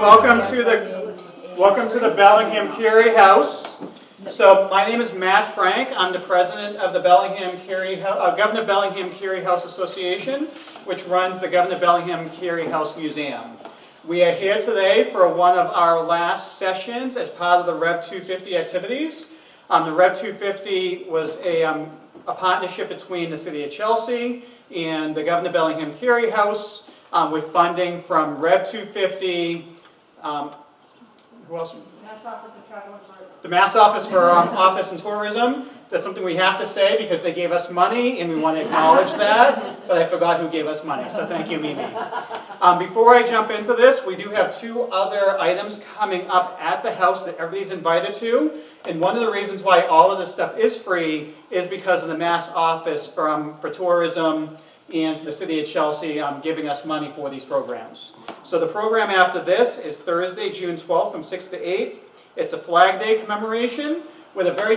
Welcome to the Bellingham-Cary house. So my name is Matt Frank. I'm the president of the Governor Bellingham-Cary House Association, which runs the Governor Bellingham-Cary House Museum. We are here today for one of our last sessions as part of the Rev 250 activities. The Rev 250 was a partnership between the City of Chelsea and the Governor Bellingham-Cary House with funding from Rev 250. Who else? Mass Office of Travel and Tourism. The Mass Office for Office and Tourism. That's something we have to say because they gave us money and we want to acknowledge that, but I forgot who gave us money, so thank you, Mimi. Before I jump into this, we do have two other items coming up at the house that everybody's invited to, and one of the reasons why all of this stuff is free is because of the Mass Office for Tourism and the City of Chelsea giving us money for these programs. So the program after this is Thursday, June 12th from 6 to 8. It's a Flag Day commemoration with a very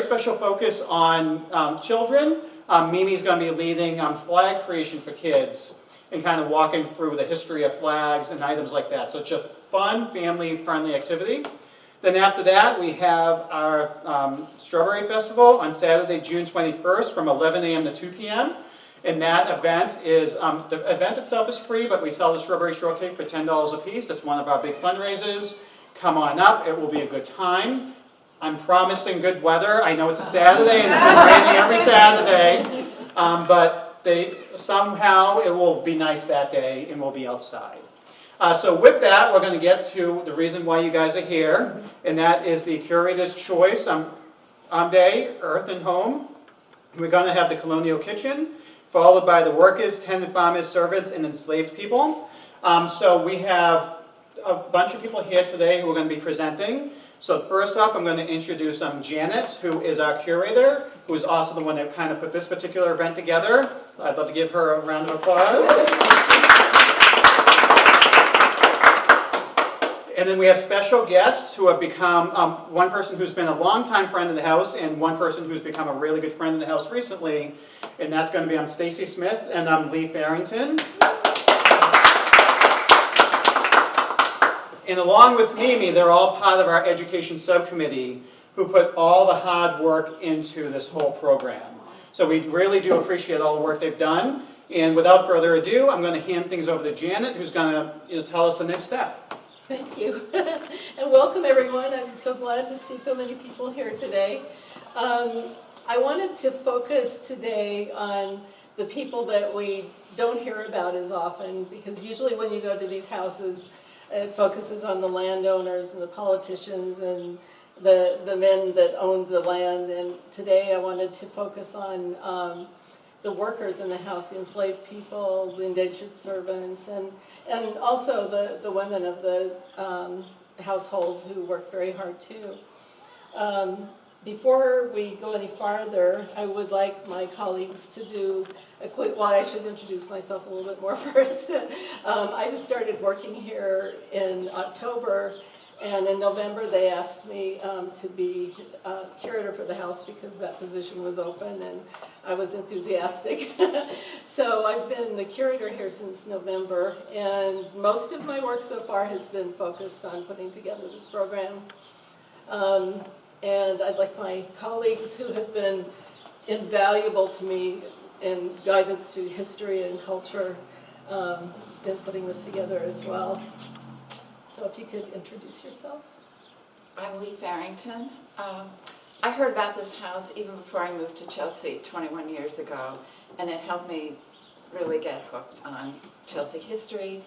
special focus on children. Mimi's going to be leading flag creation for kids and kind of walking through the history of flags and items like that. So it's a fun, family-friendly activity. Then after that, we have our Strawberry Festival on Saturday, June 21st from 11 a.m. to 2 p.m. And that event is, the event itself is free, but we sell the strawberry shortcake for $10 a piece. That's one of our big fundraisers. Come on up, it will be a good time. I'm promising good weather. I know it's a Saturday and it's been raining every Saturday, but somehow it will be nice that day and we'll be outside. So with that, we're going to get to the reason why you guys are here, and that is the Curator's Choice Day, Earth and Home. We're going to have the Colonial Kitchen, followed by the workers, tenant farmers, servants, and enslaved people. So we have a bunch of people here today who are going to be presenting. So first off, I'm going to introduce Janet, who is our curator, who is also the one that kind of put this particular event together. I'd love to give her a round of applause. And then we have special guests who have become, one person who's been a longtime friend of the house and one person who's become a really good friend of the house recently. And that's going to be Stacy Smith and Lee Farrington. And along with Mimi, they're all part of our education subcommittee who put all the hard work into this whole program. So we really do appreciate all the work they've done. And without further ado, I'm going to hand things over to Janet, who's going to tell us the next step. Thank you. And welcome everyone. I'm so glad to see so many people here today. I wanted to focus today on the people that we don't hear about as often, because usually when you go to these houses, it focuses on the landowners and the politicians and the men that owned the land. And today I wanted to focus on the workers in the house, the enslaved people, the indentured servants, and also the women of the household who work very hard too. Before we go any farther, I would like my colleagues to do a quick, well, I should introduce myself a little bit more first. I just started working here in October, and in November they asked me to be curator for the house because that position was open and I was enthusiastic. So I've been the curator here since November, and most of my work so far has been focused on putting together this program. And I'd like my colleagues who have been invaluable to me in guidance to history and culture in putting this together as well. So if you could introduce yourselves. I'm Lee Farrington. I heard about this house even before I moved to Chelsea 21 years ago, and it helped me really get hooked on Chelsea history.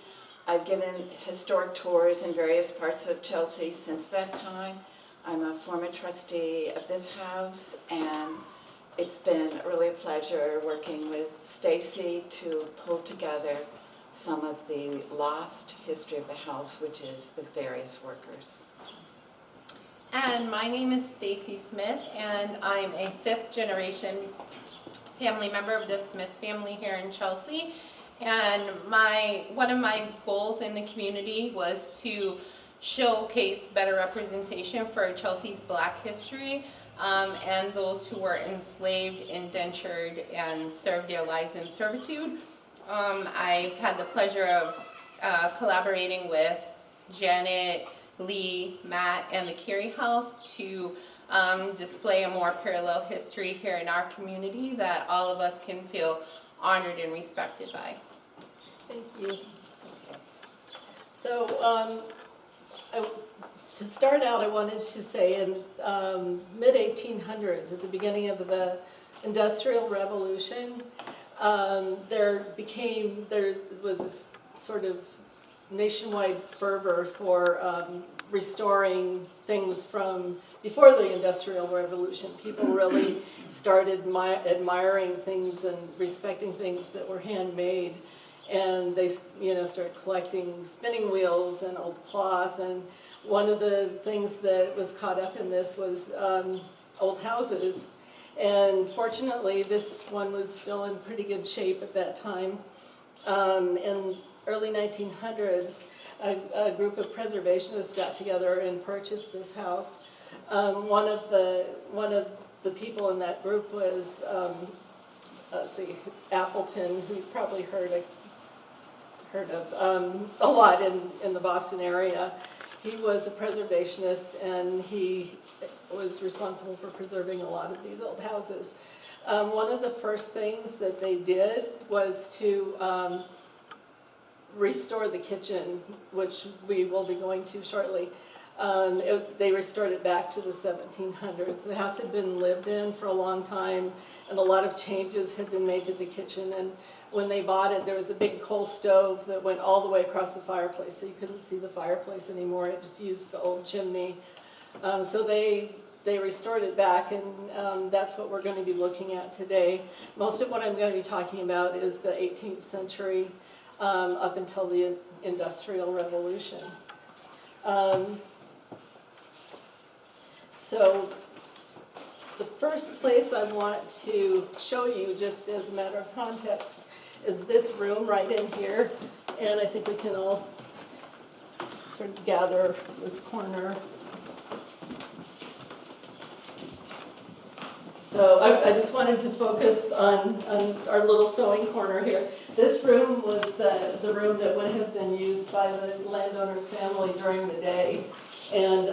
I've given historic tours in various parts of Chelsea since that time. I'm a former trustee of this house, and it's been really a pleasure working with Stacy to pull together some of the lost history of the house, which is the various workers. And my name is Stacy Smith, and I'm a fifth-generation family member of the Smith family here in Chelsea. And one of my goals in the community was to showcase better representation for Chelsea's Black history and those who were enslaved, indentured, and served their lives in servitude. I've had the pleasure of collaborating with Janet, Lee, Matt, and the Cary House to display a more parallel history here in our community that all of us can feel honored and respected by. Thank you. So, to start out, I wanted to say in mid-1800s, at the beginning of the Industrial Revolution, there was this sort of nationwide fervor for restoring things from before the Industrial Revolution. People really started admiring things and respecting things that were handmade. And they, started collecting spinning wheels and old cloth. And one of the things that was caught up in this was old houses. And fortunately, this one was still in pretty good shape at that time. In early 1900s, a group of preservationists got together and purchased this house. One of the people in that group was, Appleton, who you've probably heard of a lot in the Boston area. He was a preservationist, and he was responsible for preserving a lot of these old houses. One of the first things that they did was to restore the kitchen, which we will be going to shortly. They restored it back to the 1700s. The house had been lived in for a long time, and a lot of changes had been made to the kitchen. And when they bought it, there was a big coal stove that went all the way across the fireplace, so you couldn't see the fireplace anymore. It just used the old chimney. So they restored it back, and that's what we're going to be looking at today. Most of what I'm going to be talking about is the 18th century up until the Industrial Revolution. So the first place I want to show you, just as a matter of context, is this room right in here. And I think we can all sort of gather this corner. So I just wanted to focus on our little sewing corner here. This room was the room that would have been used by the landowner's family during the day. And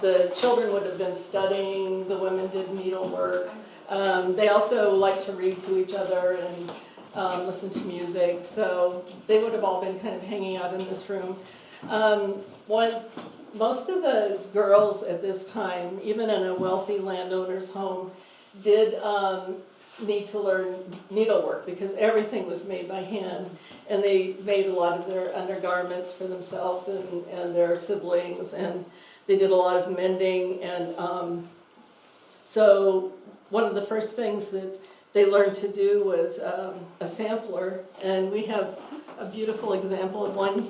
the children would have been studying, the women did needlework. They also liked to read to each other and listen to music. So they would have all been kind of hanging out in this room. Most of the girls at this time, even in a wealthy landowner's home, did need to learn needlework because everything was made by hand, and they made a lot of their undergarments for themselves and their siblings, and they did a lot of mending. And so one of the first things that they learned to do was a sampler, and we have a beautiful example of one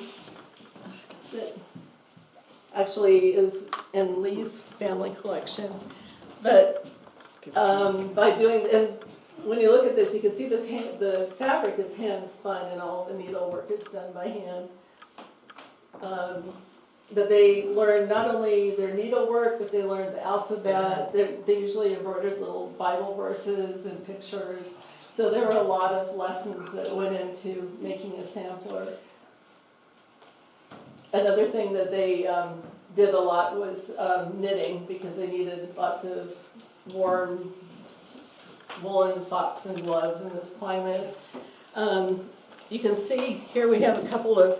that actually is in Lee's family collection. But by doing, and when you look at this, you can see this the fabric is hand spun, and all the needlework is done by hand. But they learned not only their needlework, but they learned the alphabet. They usually embroidered little Bible verses and pictures. So there were a lot of lessons that went into making a sampler. Another thing that they did a lot was knitting, because they needed lots of warm woolen socks and gloves in this climate. You can see here we have a couple of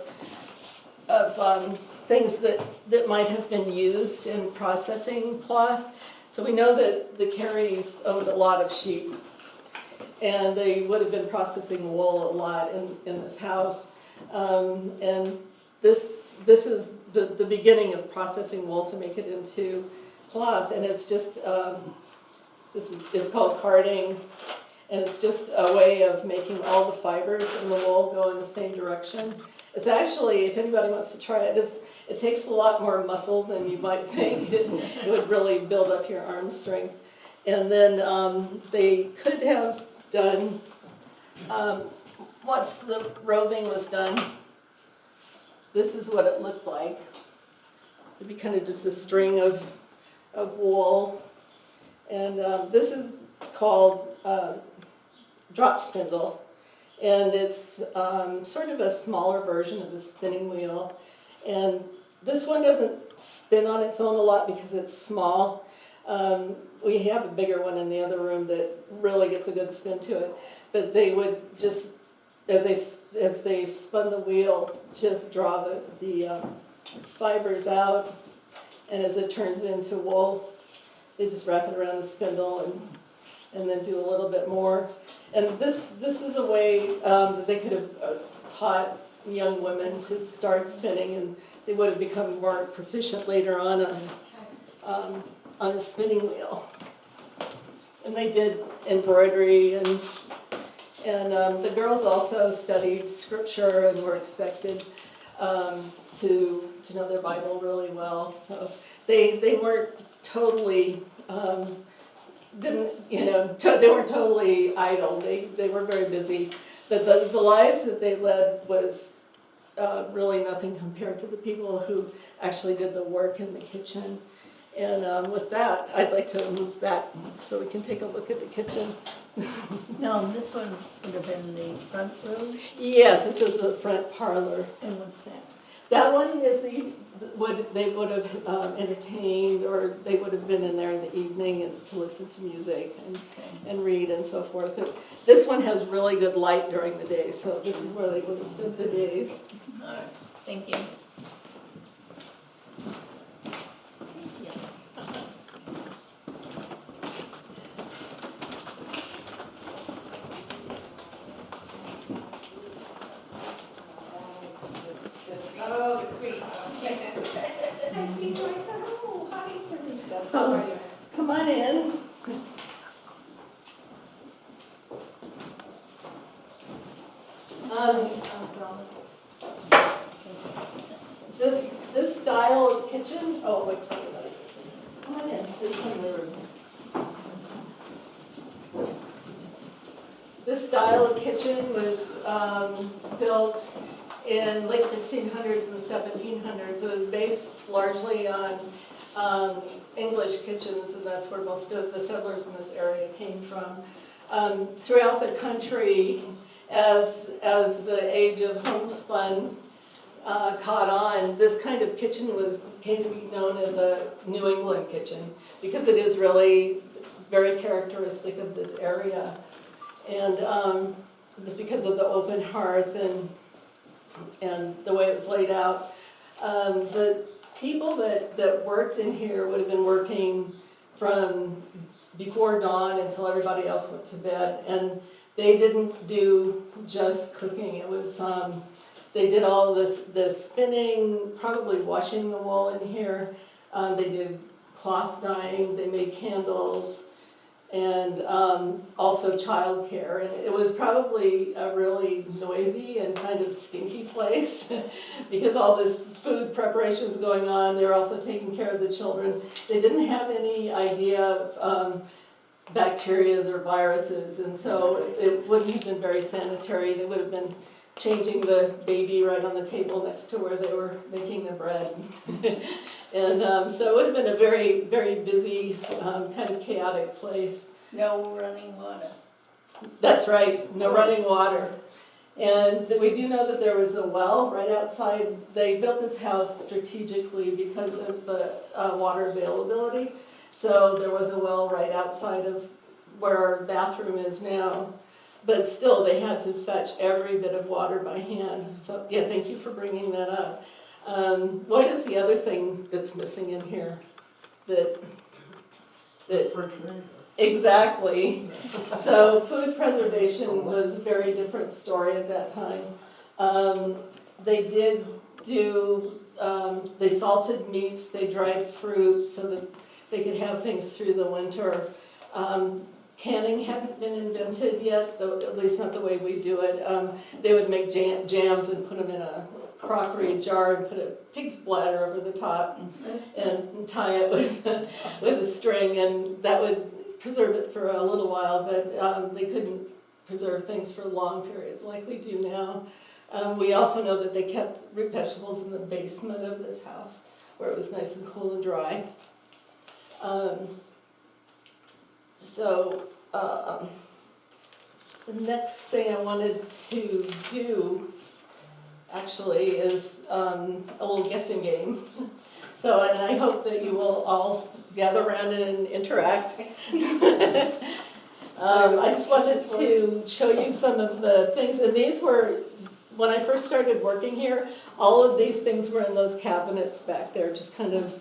things that might have been used in processing cloth. So we know that the Carys owned a lot of sheep, and they would have been processing wool a lot in this house. And this is the beginning of processing wool to make it into cloth, and it's just it's called carding, and it's just a way of making all the fibers in the wool go in the same direction. It's actually, if anybody wants to try it, it takes a lot more muscle than you might think. It would really build up your arm strength. And then they could have done, once the roving was done, this is what it looked like. It'd be kind of just a string of wool. And this is called drop spindle. And it's sort of a smaller version of the spinning wheel. And this one doesn't spin on its own a lot because it's small. We have a bigger one in the other room that really gets a good spin to it. But they would just, as they spun the wheel, just draw the fibers out. And as it turns into wool, they just wrap it around the spindle and then do a little bit more. And this is a way that they could have taught young women to start spinning, and they would have become more proficient later on a spinning wheel. And they did embroidery, and the girls also studied scripture and were expected to know their Bible really well. So they weren't totally they weren't totally idle. They were very busy. But the lives that they led was really nothing compared to the people who actually did the work in the kitchen. And with that, I'd like to move back so we can take a look at the kitchen. No, this one would have been the front room, Yes, this is the front parlor. and what's that? That one is they would have entertained, or they would have been in there in the evening and to listen to music and read and so forth. But this one has really good light during the day, so this is where they would have spent the days. All right, thank you. Oh, the queen. I see Teresa. Oh, hi Teresa. How are you? Come on in. This style of kitchen. Oh wait, tell me about it. Come on in. This one in the room. This style of kitchen was built in late 1600s and 1700s. It was based largely on English kitchens, and that's where most of the settlers in this area came from. Throughout the country, as the age of homespun caught on, this kind of kitchen came to be known as a New England kitchen, because it is really very characteristic of this area. And just because of the open hearth and the way it was laid out. The people that worked in here would have been working from before dawn until everybody else went to bed. And they didn't do just cooking. It was, they did all this spinning, probably washing the wool in here. They did cloth dyeing, they made candles, and also childcare. And it was probably a really noisy and kind of stinky place because all this food preparation was going on. They were also taking care of the children. They didn't have any idea of bacteria or viruses, and so it wouldn't have been very sanitary. They would have been changing the baby right on the table next to where they were making the bread. And so it would have been a very, very busy, kind of chaotic place. No running water. That's right, no running water. And we do know that there was a well right outside. They built this house strategically because of the water availability. So there was a well right outside of where our bathroom is now. But still, they had to fetch every bit of water by hand. So, yeah, thank you for bringing that up. What is the other thing that's missing in here? Exactly. So food preservation was a very different story at that time. They did do, they salted meats, they dried fruit so that they could have things through the winter. Canning hadn't been invented yet, though, at least not the way we do it. They would make jams and put them in a crockery jar and put a pig's bladder over the top and tie it with a string, and that would preserve it for a little while, but they couldn't preserve things for long periods like we do now. We also know that they kept root vegetables in the basement of this house where it was nice and cool and dry. The next thing I wanted to do actually is a little guessing game. So, and I hope that you will all gather around and interact. I just wanted to show you some of the things, and these were, when I first started working here, all of these things were in those cabinets back there, just kind of,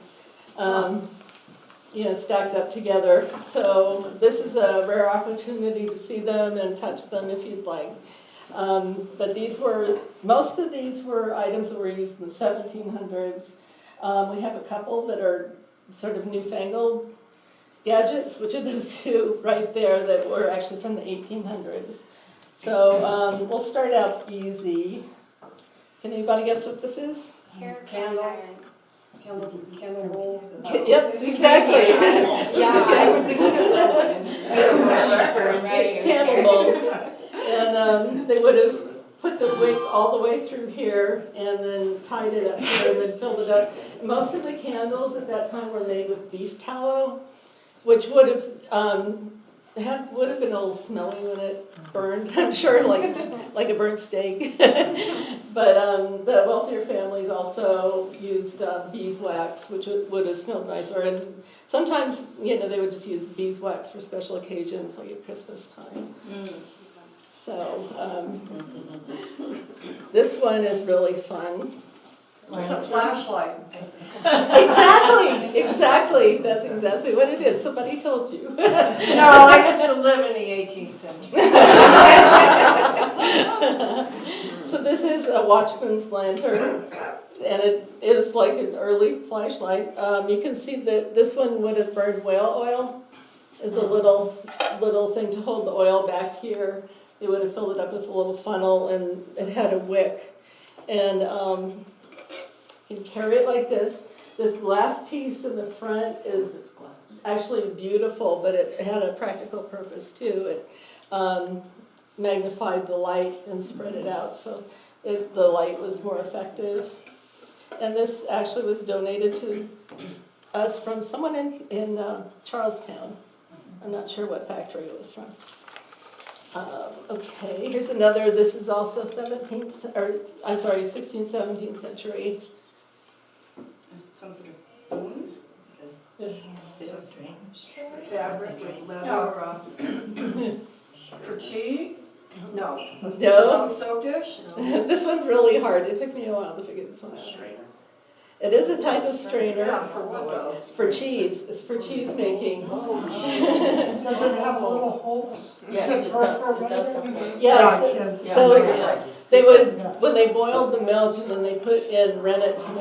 stacked up together. So this is a rare opportunity to see them and touch them if you'd like. But most of these were items that were used in the 1700s. We have a couple that are sort of newfangled gadgets, which are those two right there that were actually from the 1800s. So we'll start out easy. Can anybody guess what this is? Hair Candles. Candle roll. Yep, exactly. Yeah, I was thinking of that one. Candle molds. And they would have put the wick all the way through here and then tied it up here and then filled it up. Most of the candles at that time were made with beef tallow, which would have been a little smelly when it burned, I'm sure, like a burnt steak. But the wealthier families also used beeswax, which would have smelled nicer. And sometimes, they would just use beeswax for special occasions, like at Christmas time. So this one is really fun. It's a flashlight. Exactly. That's exactly what it is. Somebody told you. No, I used to live in the 18th century. So this is a watchman's lantern, and it is like an early flashlight. You can see that this one would have burned whale oil. It's a little thing to hold the oil back here. They would have filled it up with a little funnel, and it had a wick. And you can carry it like this. This last piece in the front is actually beautiful, but it had a practical purpose too. It magnified the light and spread it out, so the light was more effective. And this actually was donated to us from someone in Charlestown. I'm not sure what factory it was from. Okay, here's another. This is also 16th, 17th century. This sounds like a spoon. Fabric with leather. For tea? No. No. Soap dish? This one's really hard. It took me a while to figure this one out. Strainer. It is a type of strainer Yeah, for what though? for cheese. It's for cheese making. Does it have little holes? Yes, Is it does. It does. Yes, Yeah, so Yeah. they would, when they boiled the milk, and then they put in rennet to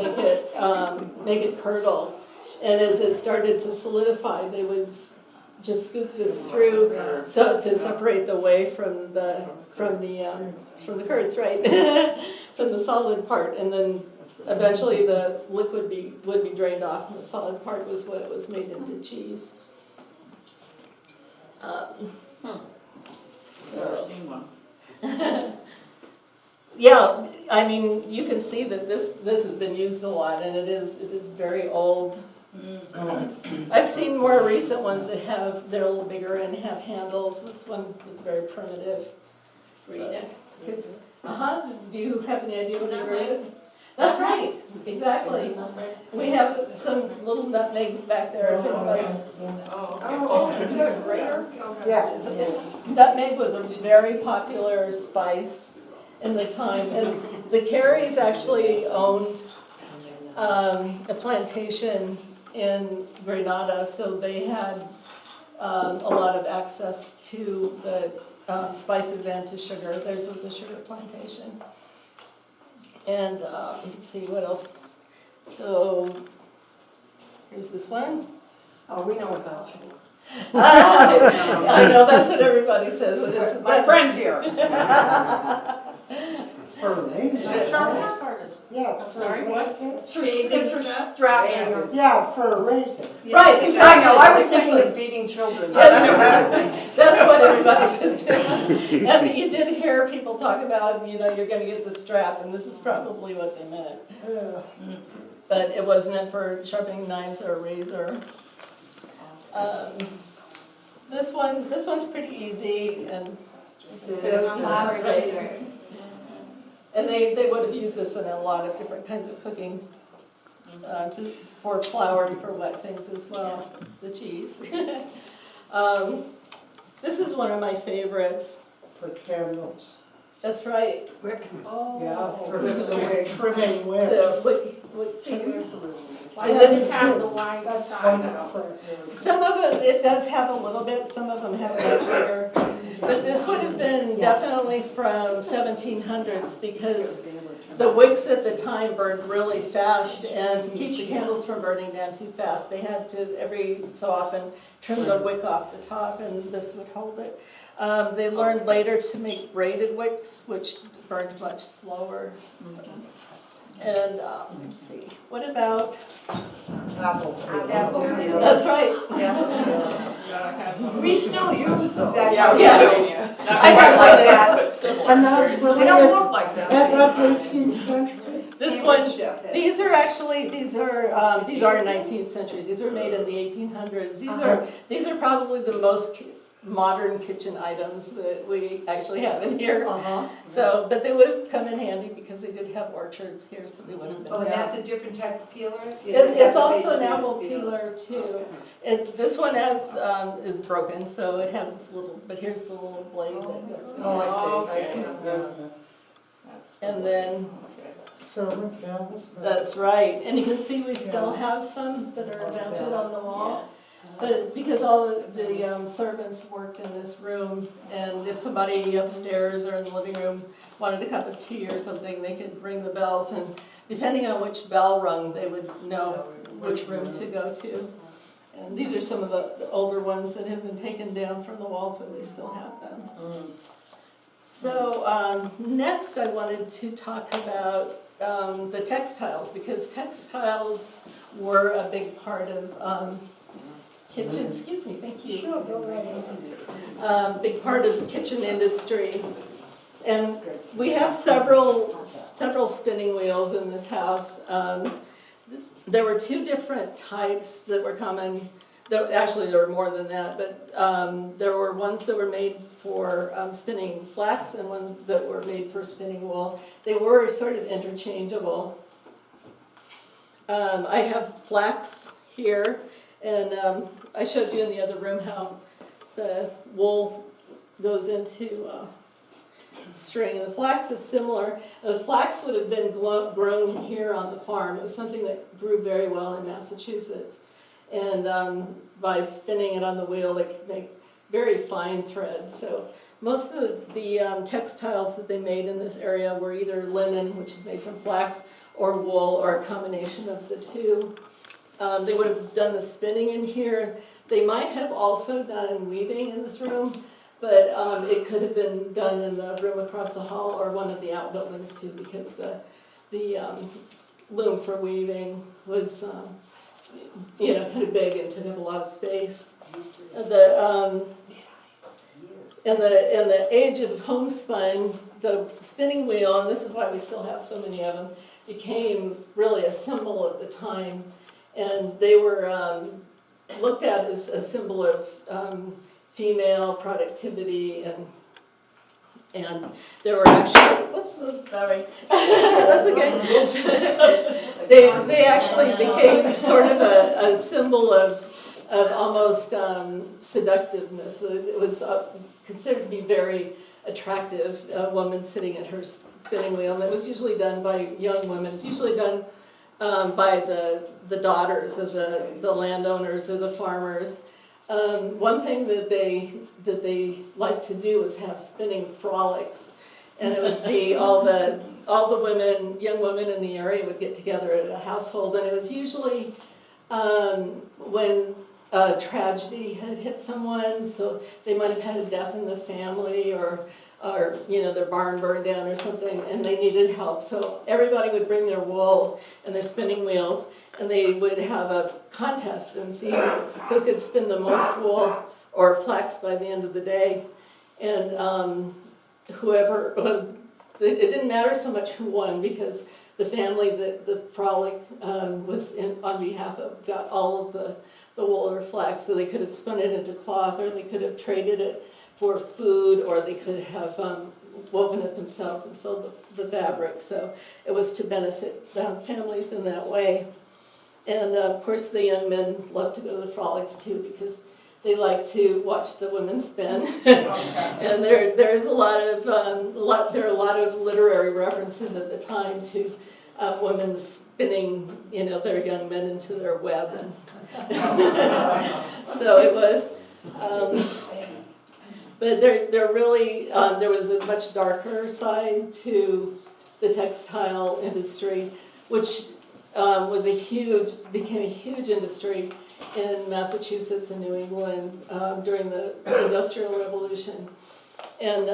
make it curdle. And as it started to solidify, they would just scoop this through so to separate the whey from the curds, right? From the solid part, and then eventually the liquid would be drained off, and the solid part was what was made into cheese. Never seen one. Yeah, I mean, you can see that this has been used a lot, and it is very old. I've seen more recent ones that they're a little bigger and have handles. This one is very primitive. Read it. Do you have any idea what they read? That's right, exactly. We have some little nutmegs back there. If anybody- Oh, is that a grater? Yeah. Nutmeg was a very popular spice in the time, and the Carys actually owned a plantation in Grenada, so they had a lot of access to the spices and to sugar. Theirs was a sugar plantation. And let's see what else. So here's this one. Oh, we know what that's for. I know, that's what everybody says. It's My friend here. For laser. Yeah, it's for Sorry, what? razor. It's for strap hangers. Yeah, for a razor. Right, I exactly. know, I was thinking of beating children. That's what everybody says. And you did hear people talk about, you're going to get the strap, and this is probably what they meant. But it wasn't meant for sharpening knives or a razor. This one's pretty easy, and Flowers Right. in dirt. And they would have used this in a lot of different kinds of cooking, for flour and for wet things as well, the cheese. This is one of my favorites. For candles. That's right. Yeah, for wig. trimming wigs. So, what So yours a little. Why It does doesn't it have the wide That's side. wonderful. Some of it does have a little bit, some of them have much bigger. But this would have been definitely from 1700s because the wicks at the time burned really fast, and to keep the candles from burning down too fast, they had to every so often trim the wick off the top, and this would hold it. They learned later to make braided wicks, which burned much slower. And let's see, what about Apple. Apple. that's right. We still use those. Yeah. I have one. And that's really, They don't look like that. that's 18th century. This one, these are 19th century. These were made in the 1800s. These are probably the most modern kitchen items that we actually have in here. So, but they would have come in handy because they did have orchards here, so they would have been. Oh, and that's a different type of peeler? It's also an apple peeler too. And this one is broken, so it has this little, but here's the little blade that goes in. Oh, I see. And then, Serving candles. that's right, and you can see we still have some that are mounted on the wall. But it's because all the servants worked in this room, and if somebody upstairs or in the living room wanted a cup of tea or something, they could ring the bells, and depending on which bell rung, they would know which room to go to. And these are some of the older ones that have been taken down from the walls, but we still have them. So next I wanted to talk about the textiles, because textiles were a big part of kitchen, excuse me, thank you. Sure, go right ahead. Big part of the kitchen industry. And we have several spinning wheels in this house. There were two different types that were common. Actually, there were more than that, but there were ones that were made for spinning flax and ones that were made for spinning wool. They were sort of interchangeable. I have flax here, and I showed you in the other room how the wool goes into string, and the flax is similar. The flax would have been grown here on the farm. It was something that grew very well in Massachusetts. And by spinning it on the wheel, they could make very fine thread. So most of the textiles that they made in this area were either linen, which is made from flax, or wool, or a combination of the two. They would have done the spinning in here. They might have also done weaving in this room, but it could have been done in the room across the hall or one of the outbuildings too, because the loom for weaving was kind of big and took up a lot of space. In the age of homespun, the spinning wheel, and this is why we still have so many of them, became really a symbol of the time. And they were looked at as a symbol of female productivity, and there were actually, whoops, sorry, that's okay. They actually became sort of a symbol of almost seductiveness. It was considered to be very attractive, a woman sitting at her spinning wheel, and it was usually done by young women. It's usually done by the daughters of the landowners or the farmers. One thing that they liked to do was have spinning frolics, and it would be all the women, young women in the area would get together at a household, and it was usually when a tragedy had hit someone, so they might have had a death in the family, or their barn burned down or something, and they needed help. So everybody would bring their wool and their spinning wheels, and they would have a contest and see who could spin the most wool or flax by the end of the day. And whoever, it didn't matter so much who won, because the family that the frolic was on behalf of got all of the wool or flax, so they could have spun it into cloth, or they could have traded it for food, or they could have woven it themselves and sold the fabric. So it was to benefit families in that way. And of course, the young men love to go to the frolics too because they like to watch the women spin. And there is a lot of there are a lot of literary references at the time to women spinning, their young men into their web. And so it was. But there really there was a much darker side to the textile industry, which became a huge industry in Massachusetts and New England during the Industrial Revolution. And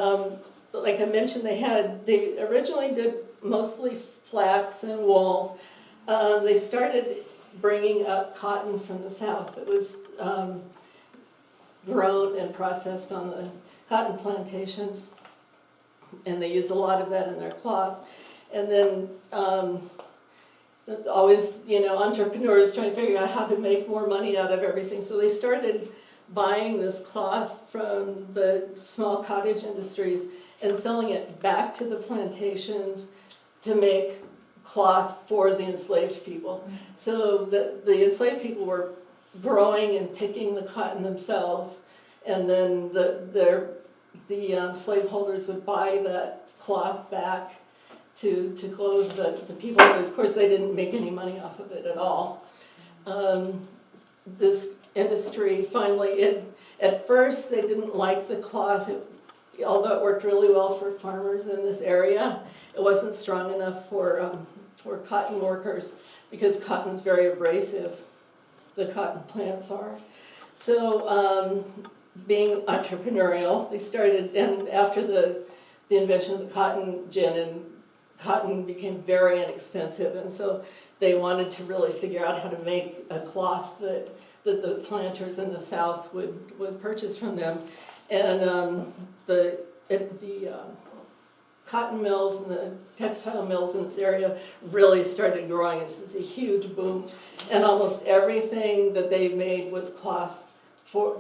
like I mentioned, they originally did mostly flax and wool. They started bringing up cotton from the South. It was grown and processed on the cotton plantations, and they used a lot of that in their cloth. And then always, entrepreneurs trying to figure out how to make more money out of everything. So they started buying this cloth from the small cottage industries and selling it back to the plantations to make cloth for the enslaved people. So the enslaved people were growing and picking the cotton themselves, and then the slaveholders would buy that cloth back to clothe the people. Of course, they didn't make any money off of it at all. This industry finally, at first they didn't like the cloth, although it worked really well for farmers in this area. It wasn't strong enough for cotton workers because cotton is very abrasive. The cotton plants are. So being entrepreneurial, they started, and after the invention of the cotton gin, and cotton became very inexpensive, and so they wanted to really figure out how to make a cloth that the planters in the South would purchase from them. And the cotton mills and the textile mills in this area really started growing. This is a huge boom, and almost everything that they made was cloth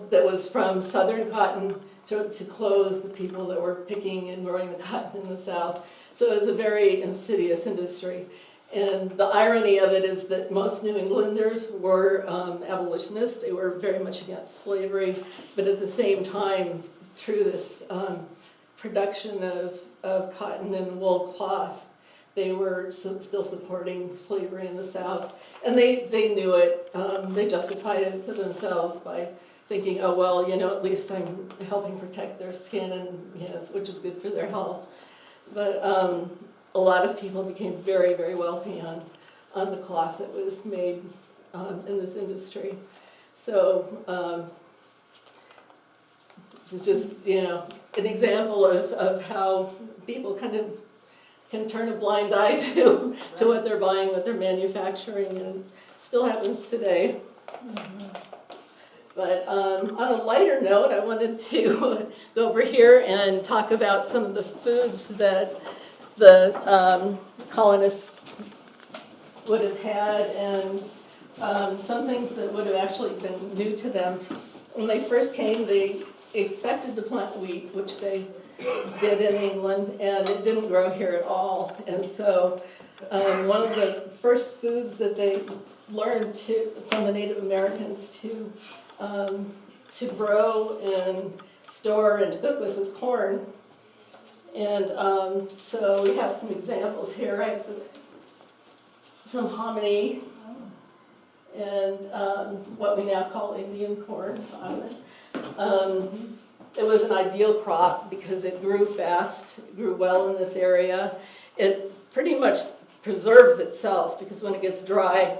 that was from southern cotton to clothe the people that were picking and growing the cotton in the South. So it was a very insidious industry. And the irony of it is that most New Englanders were abolitionists. They were very much against slavery, but at the same time, through this production of cotton and wool cloth, they were still supporting slavery in the South. And they knew it. They justified it to themselves by thinking, oh, well, at least I'm helping protect their skin, and which is good for their health. But a lot of people became very, very wealthy on the cloth that was made in this industry. So it's just, an example of how people kind of can turn a blind eye to what they're buying, what they're manufacturing, and it still happens today. But on a lighter note, I wanted to go over here and talk about some of the foods that the colonists would have had, and some things that would have actually been new to them. When they first came, they expected to plant wheat, which they did in England, and it didn't grow here at all. And so one of the first foods that they learned from the Native Americans to grow and store and to cook with was corn. And so we have some examples here. I have some hominy and what we now call Indian corn. It was an ideal crop because it grew fast, it grew well in this area. It pretty much preserves itself because when it gets dry,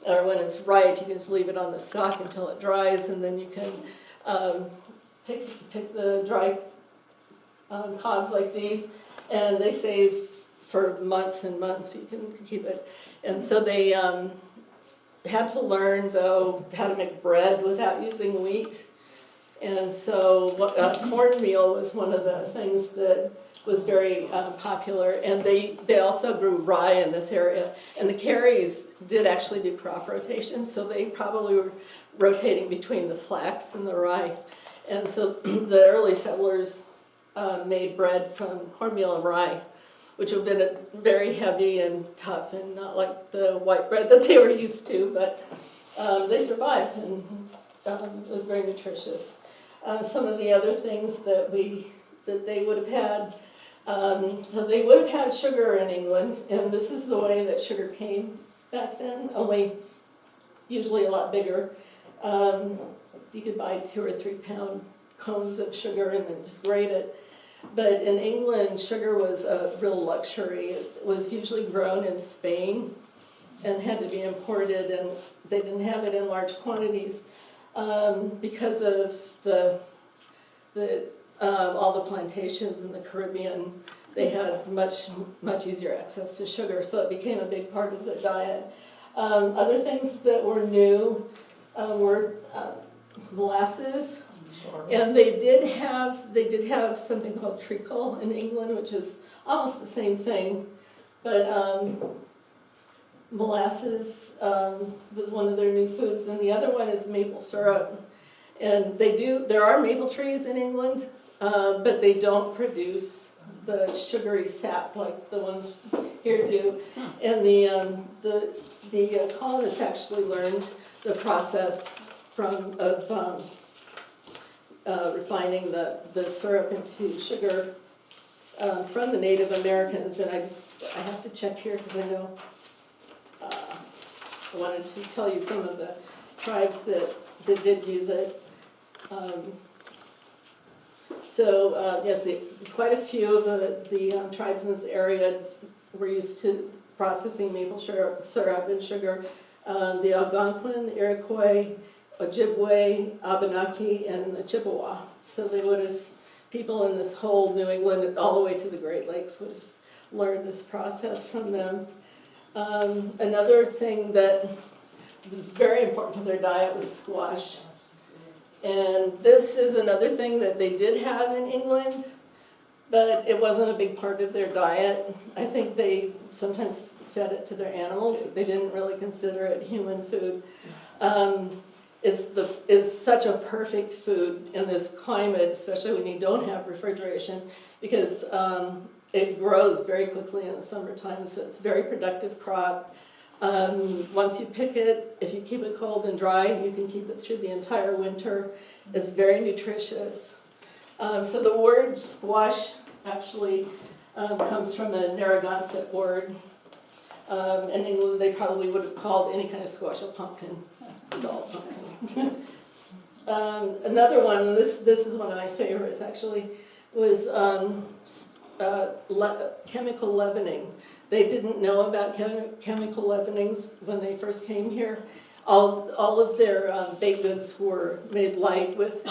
or when it's ripe, you can just leave it on the stalk until it dries, and then you can pick the dry cobs like these, and they save for months and months. You can keep it. And so they had to learn, though, how to make bread without using wheat. And so cornmeal was one of the things that was very popular, and they also grew rye in this area. And the Carys did actually do crop rotations, so they probably were rotating between the flax and the rye. And so the early settlers made bread from cornmeal and rye, which would have been very heavy and tough and not like the white bread that they were used to, but they survived, and it was very nutritious. Some of the other things that they would have had, so they would have had sugar in England, and this is the way that sugar came back then, only usually a lot bigger. You could buy 2 or 3 pound cones of sugar and then just grate it. But in England, sugar was a real luxury. It was usually grown in Spain and had to be imported, and they didn't have it in large quantities because of all the plantations in the Caribbean. They had much easier access to sugar, so it became a big part of their diet. Other things that were new were molasses. And they did have something called treacle in England, which is almost the same thing, but molasses was one of their new foods. And the other one is maple syrup. And there are maple trees in England, but they don't produce the sugary sap like the ones here do. And the colonists actually learned the process of refining the syrup into sugar from the Native Americans, and I have to check here because I know I wanted to tell you some of the tribes that did use it. Yes, quite a few of the tribes in this area were used to processing maple syrup and sugar. The Algonquin, the Iroquois, Ojibwe, Abenaki, and the Chippewa. So people in this whole New England, all the way to the Great Lakes, would have learned this process from them. Another thing that was very important to their diet was squash. And this is another thing that they did have in England, but it wasn't a big part of their diet. I think they sometimes fed it to their animals, but they didn't really consider it human food. It's such a perfect food in this climate, especially when you don't have refrigeration, because it grows very quickly in the summertime, so it's a very productive crop. Once you pick it, if you keep it cold and dry, you can keep it through the entire winter. It's very nutritious. So the word squash actually comes from a Narragansett word. In England, they probably would have called any kind of squash a pumpkin. It's all pumpkin. Another one, this is one of my favorites actually, was chemical leavening. They didn't know about chemical leavenings when they first came here. All of their baked goods were made light with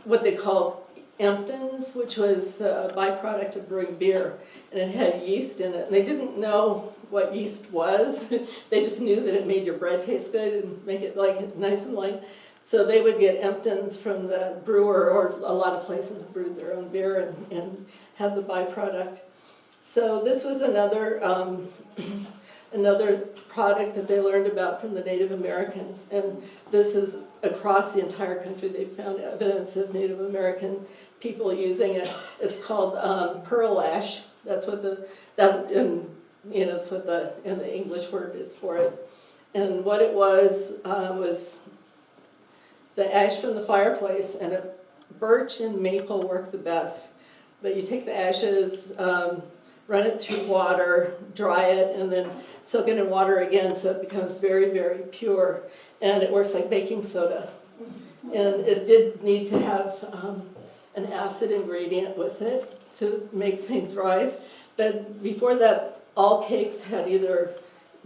what they called emptins, which was the byproduct of brewing beer, and it had yeast in it. And they didn't know what yeast was. They just knew that it made your bread taste good and make it nice and light. So they would get emptins from the brewer, or a lot of places brewed their own beer and had the byproduct. So this was another product that they learned about from the Native Americans, and this is across the entire country. They found evidence of Native American people using it. It's called pearl ash. That's what the English word is for it. And what it was the ash from the fireplace, and birch and maple work the best. But you take the ashes, run it through water, dry it, and then soak it in water again so it becomes very, very pure. And it works like baking soda. And it did need to have an acid ingredient with it to make things rise. But before that, all cakes had they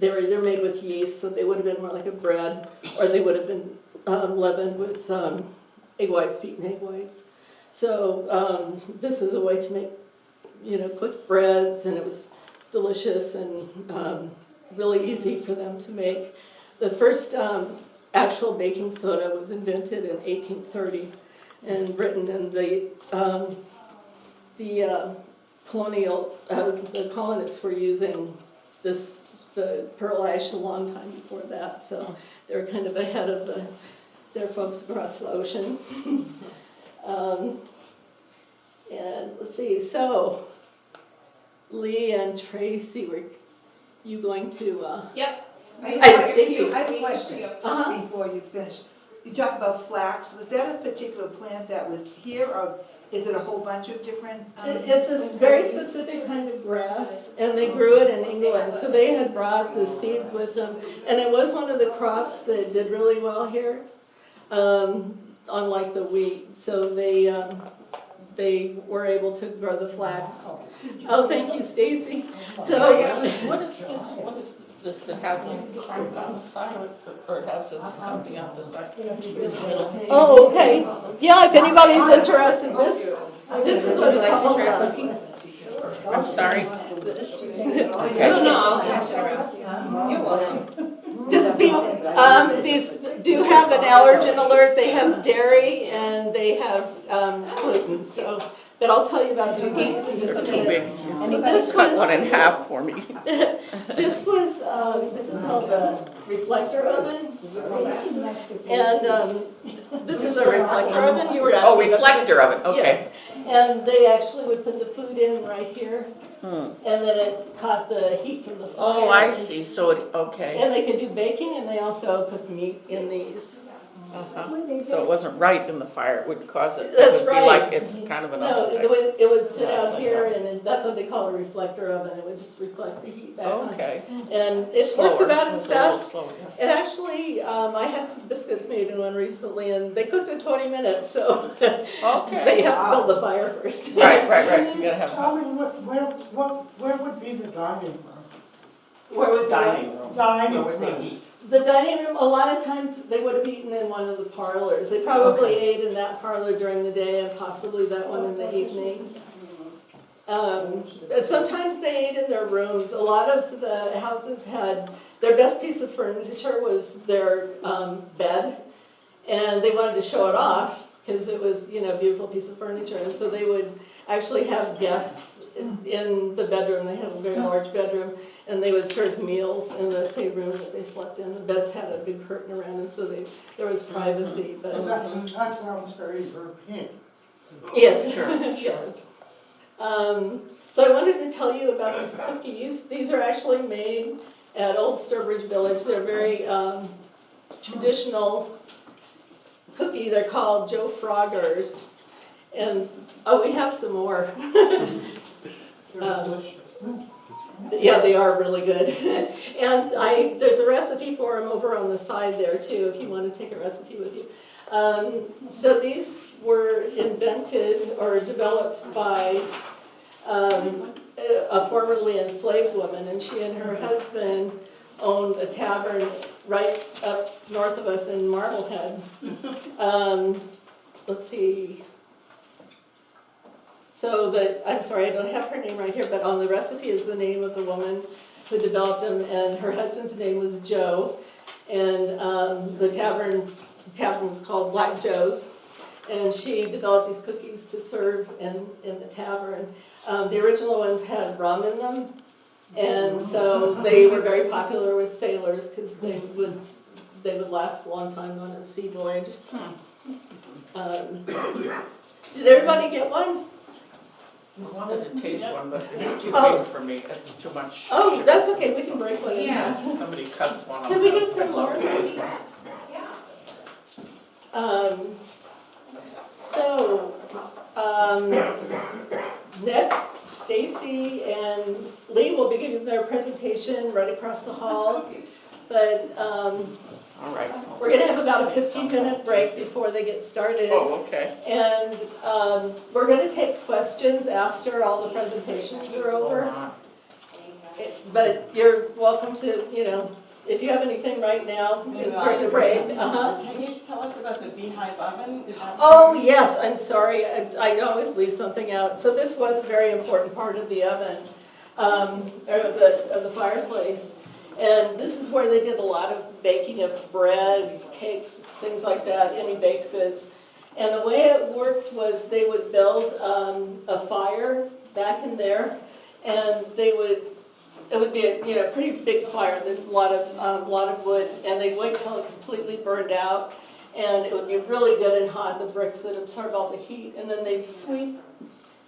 were either made with yeast, so they would have been more like a bread, or they would have been leavened with egg whites, beaten egg whites. So this was a way to make, quick breads, and it was delicious and really easy for them to make. The first actual baking soda was invented in 1830 in Britain, and the Colonial, the colonists were using the pearl ash a long time before that, so they were kind of ahead of their folks across the ocean. And let's see, so Lee and Tracy, were you going to, Yep. Stacy. I have a question Uh-huh. before you finish. You talked about flax. Was that a particular plant that was here, or is it a whole bunch of different? It's a very specific kind of grass, and they grew it in England, so they had brought the seeds with them. And it was one of the crops that did really well here, unlike the wheat. So they were able to grow the flax. Oh, thank you, Stacy. So, What is this that has a fruit on the side of it, or it has this something on the side? oh, okay. Yeah, if anybody's interested, this is what it's called. I'm sorry. No, I'll pass it around. You're welcome. Just be, these do have an allergen alert, they have dairy and they have gluten, so, but I'll tell you about these cookies in just a Too big. minute. So this Cut was, one in half for me. this is called a reflector oven. And this is a reflector oven, you were asking. Oh, about- reflector of it, okay. Yeah. And they actually would put the food in right here, and then it caught the heat from the fire. Oh, I see, so it, okay. And they could do baking, and they also cook meat in these. Uh-huh. So it wasn't right in the fire, it would cause it, That's it would be right. like it's kind of an No, oven. it would sit Yeah, it's out like here, that. and that's what they call a reflector oven. It would just reflect the heat back on. Okay. And it works Slower. about as It's a little fast. slower, yeah. It actually, I had some biscuits made in one recently, and they cooked in 20 minutes, so Okay. they have to build the fire first. Right, you gotta have Tell me, where would be the dining room? Where would dining room. Dining Where would they room. eat? The dining room, a lot of times they would have eaten in one of the parlors. They probably ate in that parlor during the day and possibly that one in the evening. But sometimes they ate in their rooms. A lot of the houses had, their best piece of furniture was their bed, and they wanted to show it off because it was, a beautiful piece of furniture. And so they would actually have guests in the bedroom. They had a very large bedroom, and they would serve meals in the same room that they slept in. The beds had a big curtain around them, so there was privacy. But That sounds very European. yes, Sure. So I wanted to tell you about these cookies. These are actually made at Old Sturbridge Village. They're very traditional cookie. They're called Joe Froggers. And, we have some more. Yeah, they are really good. And there's a recipe for them over on the side there too, if you want to take a recipe with you. So these were invented or developed by a formerly enslaved woman, and she and her husband owned a tavern right up north of us in Marblehead. Let's see. So I'm sorry, I don't have her name right here, but on the recipe is the name of the woman who developed them, and her husband's name was Joe, and the tavern was called Black Joe's, and she developed these cookies to serve in the tavern. The original ones had rum in them, and so they were very popular with sailors because they would last a long time on a sea voyage. Did everybody get one? I wanted to taste one, but it's too Oh. big for me, it's too much. Oh, that's okay, we can break one in Yeah. half. Somebody cuts one. Can we get some more? Next, Stacy and Lee will be giving their presentation right across the hall. But All right. we're gonna have about a 15-minute break before they get started. Oh, okay. And we're gonna take questions after all the presentations are over. But you're welcome to, if you have anything right now, during the break. Can you tell us about the beehive oven? Is that- Oh, yes, I'm sorry, I always leave something out. So this was a very important part of the oven, or of the fireplace. And this is where they did a lot of baking of bread, cakes, things like that, any baked goods. And the way it worked was they would build a fire back in there, and it would be a pretty big fire, there's a lot of wood, and they'd wait till it completely burned out, and it would be really good and hot. The bricks would absorb all the heat, and then they'd sweep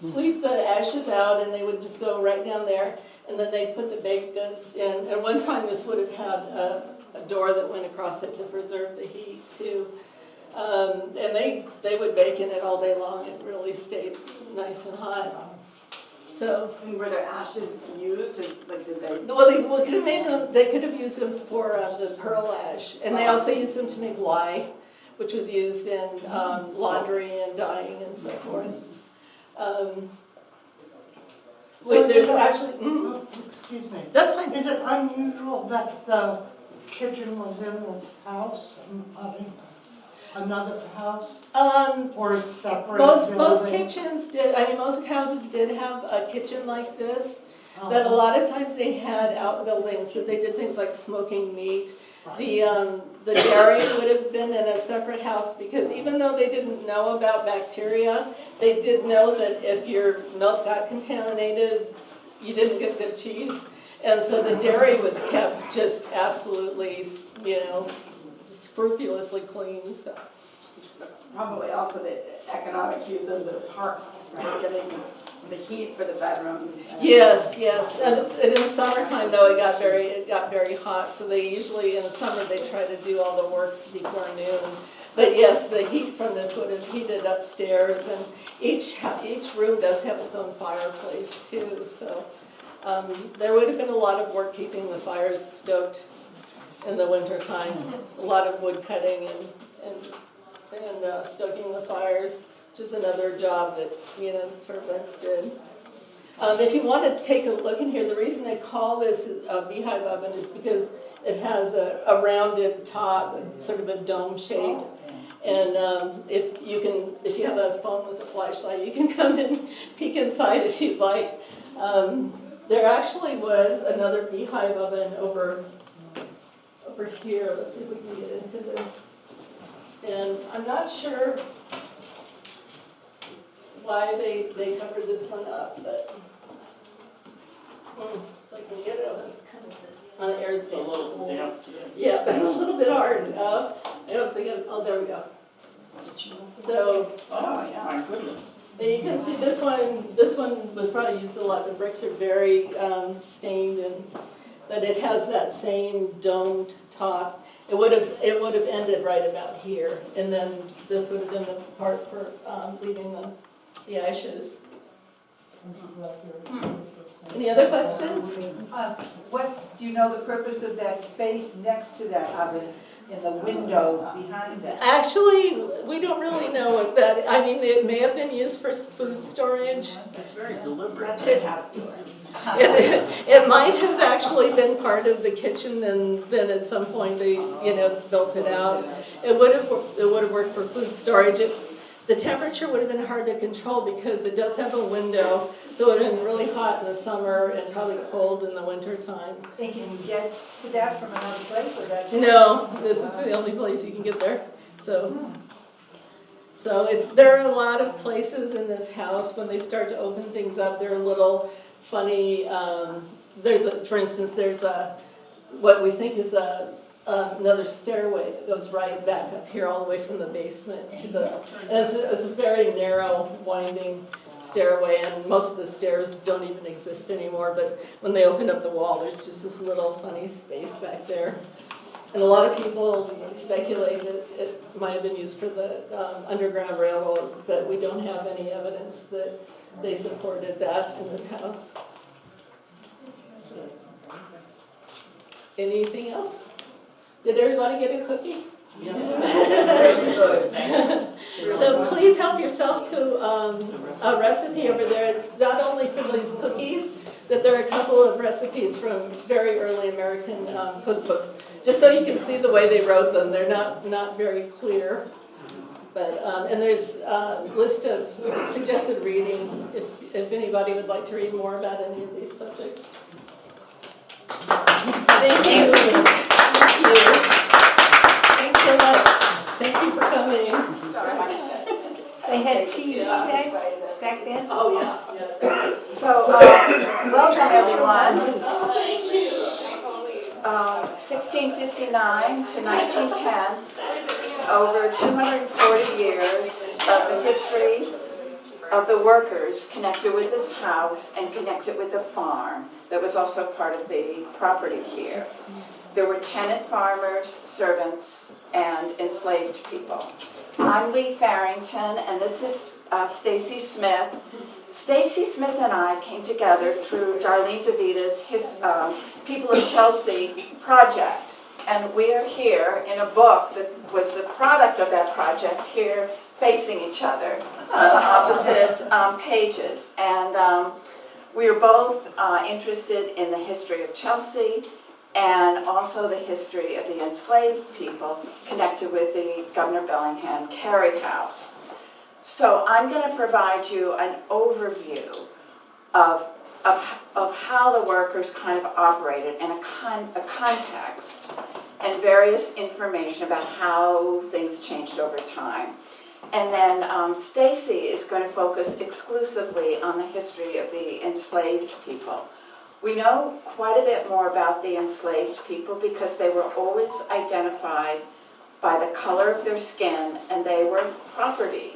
sweep the ashes out, and they would just go right down there, and then they'd put the baked goods in. At one time, this would have had a door that went across it to preserve the heat, too. And they would bake in it all day long. It really stayed nice and hot. So, And were there ashes used, or like did they? well, they could have made them. They could have used them for the pearl ash, and they also used them to make lye, which was used in laundry and dyeing and so forth. Wait, there's actually. Excuse me. That's fine. Is it unusual that the kitchen was in this house, another house, or it's separate? Most kitchens did. I mean, most houses did have a kitchen like this. But a lot of times they had outbuildings that they did things like smoking meat. The dairy would have been in a separate house because even though they didn't know about bacteria, they did know that if your milk got contaminated, you didn't get good cheese. And so the dairy was kept just absolutely, scrupulously clean. So. Probably also the economic use of the hearth, right, getting the heat for the bedrooms. Yes. And in the summertime, though, it got very hot. So they usually, in the summer, they try to do all the work before noon. But yes, the heat from this would have heated upstairs, and each room does have its own fireplace too. So there would have been a lot of work keeping the fires stoked in the wintertime. A lot of wood cutting and stoking the fires, which is another job that the servants did. If you want to take a look in here, the reason they call this a beehive oven is because it has a rounded top, sort of a dome shape. And if you have a phone with a flashlight, you can come and peek inside if you'd like. There actually was another beehive oven over here. Let's see if we can get into this. And I'm not sure why they covered this one up, but if I can get it, it's kind of on the air stand. It's a little damp. Yeah, a little bit hard. I don't think there we go. So, Oh, yeah, my goodness. and you can see this one was probably used a lot. The bricks are very stained, but it has that same domed top. It would have ended right about here, and then this would have been the part for leaving the ashes. Any other questions? What, do you know the purpose of that space next to that oven and the windows behind that? Actually, we don't really know what that, I mean, it may have been used for food storage. It's very deliberate. It might have actually been part of the kitchen, and then at some point they, built it out. It would have worked for food storage. The temperature would have been hard to control because it does have a window, so it would have been really hot in the summer and probably cold in the winter time. And can you get to that from another place, or that? No, it's the only place you can get there. So there are a lot of places in this house when they start to open things up. They're a little funny. For instance, there's what we think is another stairway that goes right back up here all the way from the basement to and it's a very narrow, winding stairway, and most of the stairs don't even exist anymore, but when they open up the wall, there's just this little funny space back there. And a lot of people speculate that it might have been used for the Underground Railroad, but we don't have any evidence that they supported that in this house. Anything else? Did everybody get a cookie? Yes. So please help yourself to a recipe over there. It's not only for these cookies, but there are a couple of recipes from very early American cookbooks, just so you can see the way they wrote them. They're not very clear. But and there's a list of suggested reading if anybody would like to read more about any of these subjects. Thank you. Thanks so much. Thank you for coming. They had tea back then? Oh, yeah. So, welcome everyone. 1659 to 1910, over 240 years of the history of the workers connected with this house and connected with the farm that was also part of the property here. There were tenant farmers, servants, and enslaved people. I'm Lee Farrington, and this is Stacy Smith. Stacy Smith and I came together through Darlene DeVita's People of Chelsea project. And we are here in a book that was the product of that project here facing each other on opposite pages. And we are both interested in the history of Chelsea and also the history of the enslaved people connected with the Governor Bellingham-Cary house. So I'm going to provide you an overview of how the workers kind of operated and a context and various information about how things changed over time. And then Stacy is going to focus exclusively on the history of the enslaved people. We know quite a bit more about the enslaved people because they were always identified by the color of their skin, and they were property,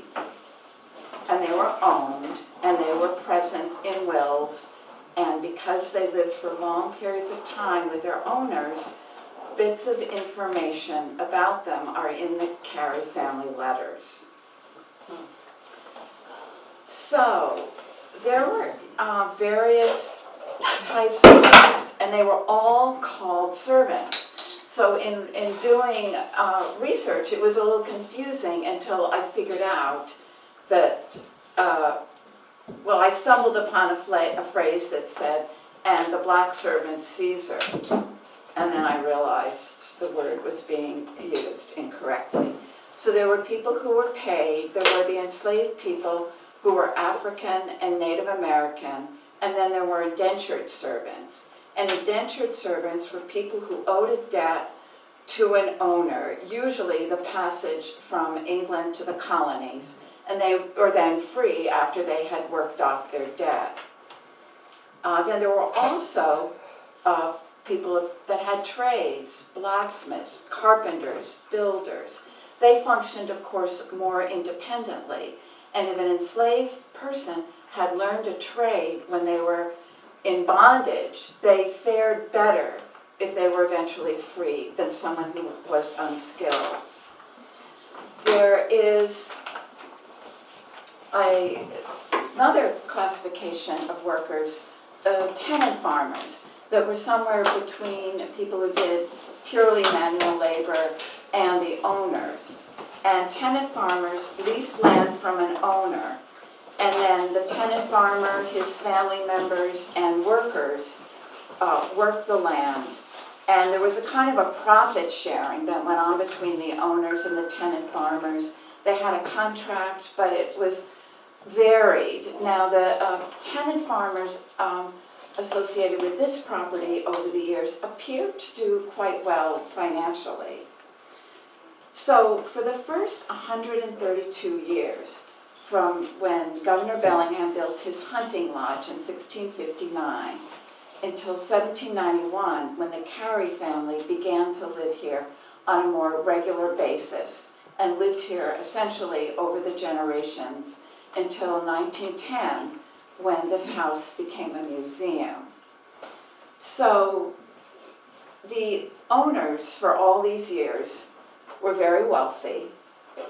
and they were owned, and they were present in wills, and because they lived for long periods of time with their owners, bits of information about them are in the Cary family letters. So, there were various types of workers, and they were all called servants. So in doing research, it was a little confusing until I figured out that, well, I stumbled upon a phrase that said, and the black servant Caesar, and then I realized the word was being used incorrectly. So there were people who were paid, there were the enslaved people who were African and Native American, and then there were indentured servants. And indentured servants were people who owed a debt to an owner, usually the passage from England to the colonies, and they were then free after they had worked off their debt. Then there were also people that had trades, blacksmiths, carpenters, builders. They functioned, of course, more independently. And if an enslaved person had learned a trade when they were in bondage, they fared better if they were eventually free than someone who was unskilled. There is another classification of workers, tenant farmers, that were somewhere between people who did purely manual labor and the owners. And tenant farmers leased land from an owner. And then the tenant farmer, his family members, and workers worked the land. And there was a kind of a profit sharing that went on between the owners and the tenant farmers. They had a contract, but it was varied. Now, the tenant farmers associated with this property over the years appeared to do quite well financially. So, for the first 132 years, from when Governor Bellingham built his hunting lodge in 1659 until 1791, when the Cary family began to live here on a more regular basis and lived here essentially over the generations until 1910, when this house became a museum. So the owners for all these years were very wealthy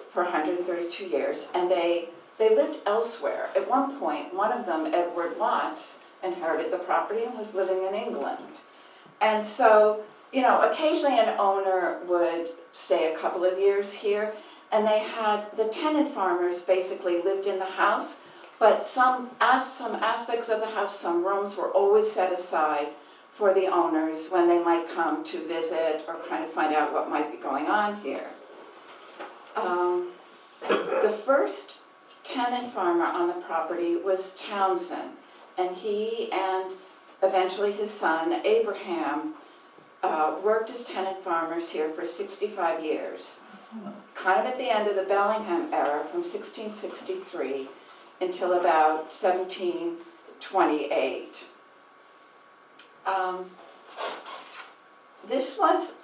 for 132 years, and they lived elsewhere. At one point, one of them, Edward Watts, inherited the property and was living in England. And so, you know, occasionally an owner would stay a couple of years here, and they had, the tenant farmers basically lived in the house, but some aspects of the house, some rooms were always set aside for the owners when they might come to visit or kind of find out what might be going on here. The first tenant farmer on the property was Townsend, and he and eventually his son, Abraham, worked as tenant farmers here for 65 years, kind of at the end of the Bellingham era from 1663 until about 1728. This was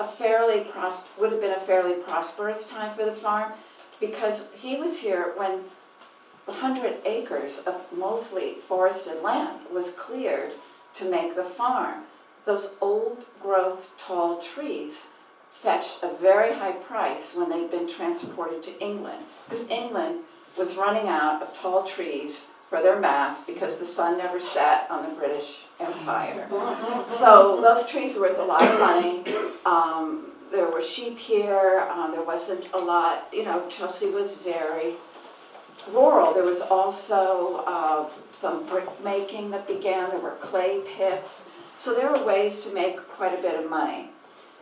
would have been a fairly prosperous time for the farm because he was here when the 100 acres of mostly forested land was cleared to make the farm. Those old growth tall trees fetched a very high price when they'd been transported to England, because England was running out of tall trees for their mast because the sun never set on the British Empire. So those trees were worth a lot of money. There were sheep here, there wasn't a lot, Chelsea was very rural. There was also some brick making that began, there were clay pits. So there were ways to make quite a bit of money.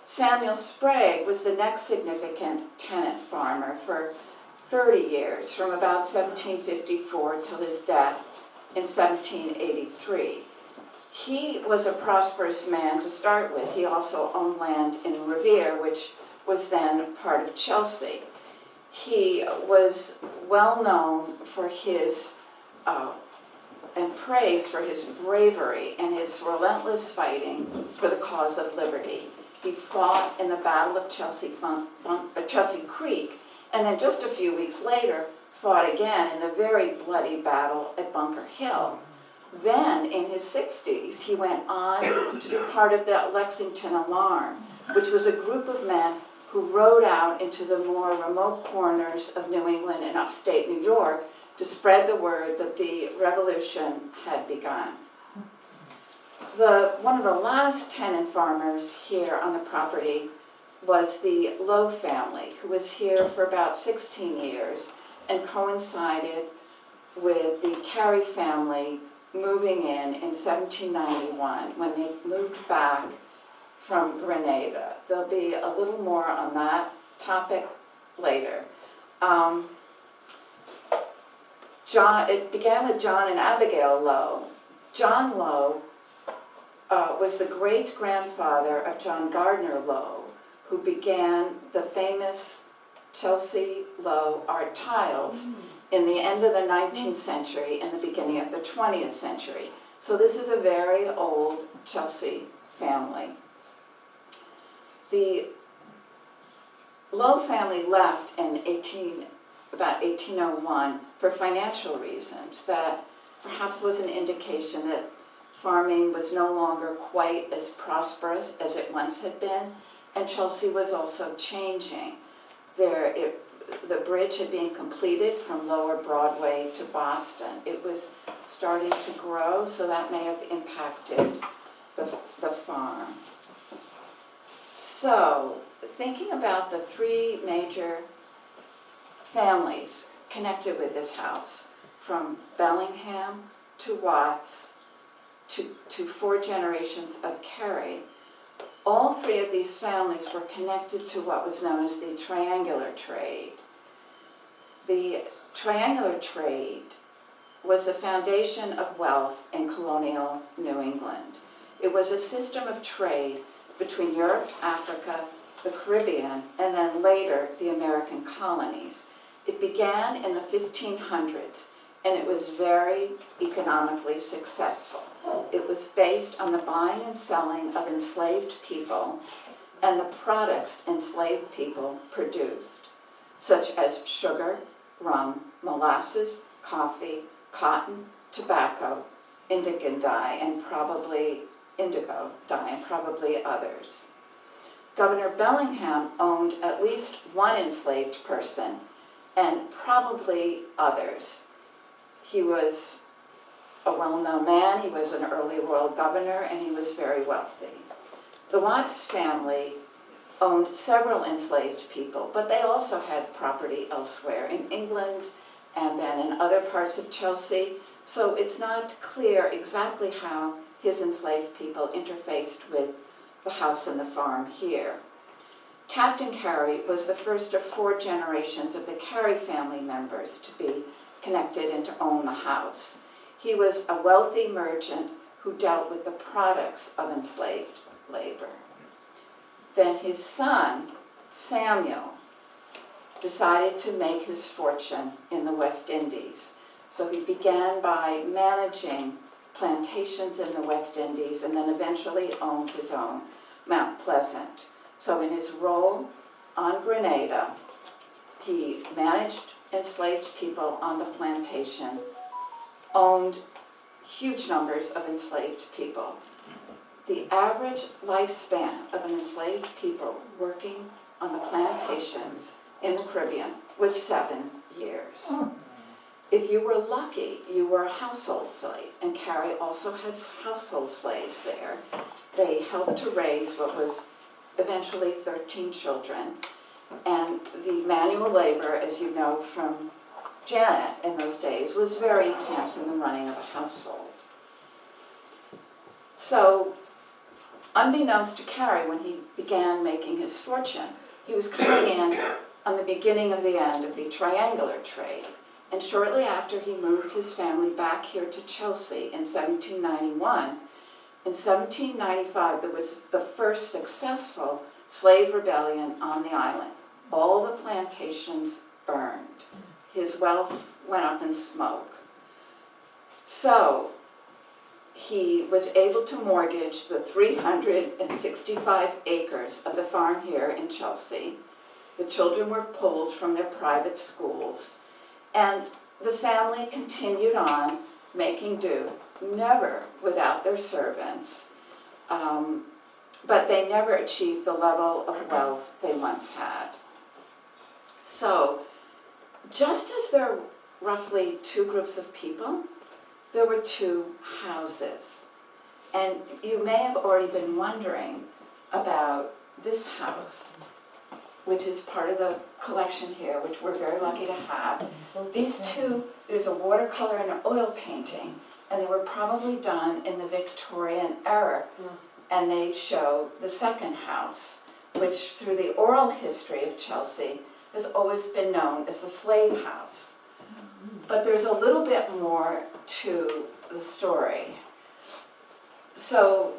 Samuel Sprague was the next significant tenant farmer for 30 years, from about 1754 till his death in 1783. He was a prosperous man to start with. He also owned land in Revere, which was then part of Chelsea. He was well known for his and praised for his bravery and his relentless fighting for the cause of liberty. He fought in the Battle of Chelsea Creek, and then just a few weeks later fought again in the very bloody battle at Bunker Hill. Then, in his 60s, he went on to be part of the Lexington Alarm, which was a group of men who rode out into the more remote corners of New England and upstate New York to spread the word that the revolution had begun. One of the last tenant farmers here on the property was the Lowe family, who was here for about 16 years and coincided with the Cary family moving in 1791 when they moved back from Grenada. There'll be a little more on that topic later. It began with John and Abigail Lowe. John Lowe was the great-grandfather of John Gardner Lowe, who began the famous Chelsea Lowe art tiles in the end of the 19th century and the beginning of the 20th century. So this is a very old Chelsea family. The Lowe family left in about 1801 for financial reasons. That perhaps was an indication that farming was no longer quite as prosperous as it once had been, and Chelsea was also changing. The bridge had been completed from Lower Broadway to Boston. It was starting to grow, so that may have impacted the farm. So, thinking about the three major families connected with this house, from Bellingham to Watts to 4 generations of Cary, all three of these families were connected to what was known as the triangular trade. The triangular trade was the foundation of wealth in colonial New England. It was a system of trade between Europe, Africa, the Caribbean, and then later the American colonies. It began in the 1500s, and it was very economically successful. It was based on the buying and selling of enslaved people and the products enslaved people produced, such as sugar, rum, molasses, coffee, cotton, tobacco, indigo dye, and probably others. Governor Bellingham owned at least one enslaved person and probably others. He was a well-known man, he was an early royal governor, and he was very wealthy. The Watts family owned several enslaved people, but they also had property elsewhere in England and then in other parts of Chelsea, so it's not clear exactly how his enslaved people interfaced with the house and the farm here. Captain Cary was the first of 4 generations of the Cary family members to be connected and to own the house. He was a wealthy merchant who dealt with the products of enslaved labor. Then his son, Samuel, decided to make his fortune in the West Indies. So he began by managing plantations in the West Indies and then eventually owned his own, Mount Pleasant. So in his role on Grenada, he managed enslaved people on the plantation owned huge numbers of enslaved people. The average lifespan of an enslaved people working on the plantations in the Caribbean was 7 years. If you were lucky, you were a household slave, and Cary also had household slaves there. They helped to raise what was eventually 13 children, and the manual labor, as you know from Janet in those days, was very intense in the running of a household. So, unbeknownst to Cary, when he began making his fortune, he was coming in on the beginning of the end of the triangular trade. And shortly after he moved his family back here to Chelsea in 1791, in 1795 there was the first successful slave rebellion on the island. All the plantations burned. His wealth went up in smoke. So he was able to mortgage the 365 acres of the farm here in Chelsea. The children were pulled from their private schools. And the family continued on making do, never without their servants, but they never achieved the level of wealth they once had. So, just as there are roughly two groups of people, there were two houses. And you may have already been wondering about this house, which is part of the collection here, which we're very lucky to have. These two, there's a watercolor and an oil painting, and they were probably done in the Victorian era. And they show the second house, which through the oral history of Chelsea has always been known as the slave house. But there's a little bit more to the story. So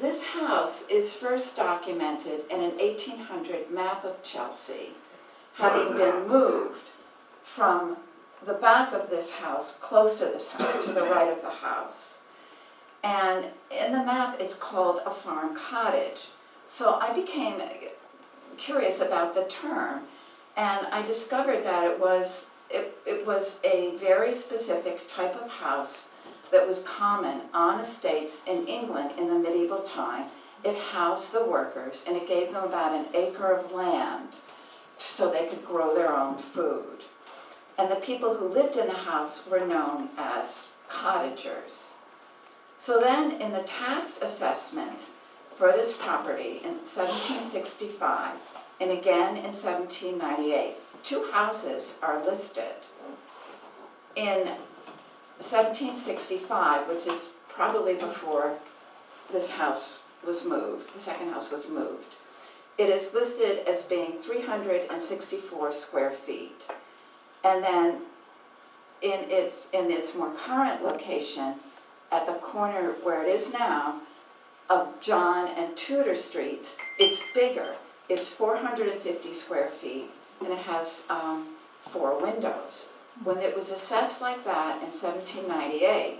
this house is first documented in an 1800 map of Chelsea, having been moved from the back of this house, close to this house, to the right of the house. And in the map it's called a farm cottage. So I became curious about the term, and I discovered that it was a very specific type of house that was common on estates in England in the medieval time. It housed the workers, and it gave them about an acre of land so they could grow their own food. And the people who lived in the house were known as cottagers. So then in the tax assessments for this property in 1765 and again in 1798, two houses are listed. In 1765, which is probably before this house was moved, the second house was moved, it is listed as being 364 square feet. And then in its more current location, at the corner where it is now, of John and Tudor Streets, it's bigger. It's 450 square feet, and it has 4 windows. When it was assessed like that in 1798,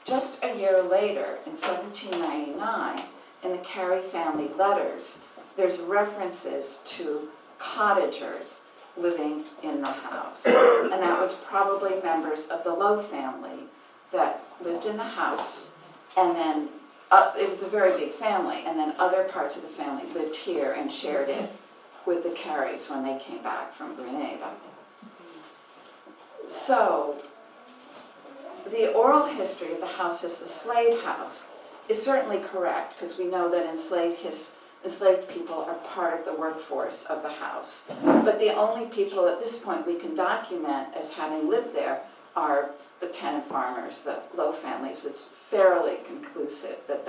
just a year later, in 1799, in the Cary family letters, there's references to cottagers living in the house. And that was probably members of the Lowe family that lived in the house, and then it was a very big family, and then other parts of the family lived here and shared it with the Carys when they came back from Grenada. So, the oral history of the house as the slave house is certainly correct, because we know that enslaved people are part of the workforce of the house. But the only people at this point we can document as having lived there are the tenant farmers, the Lowe families. It's fairly conclusive that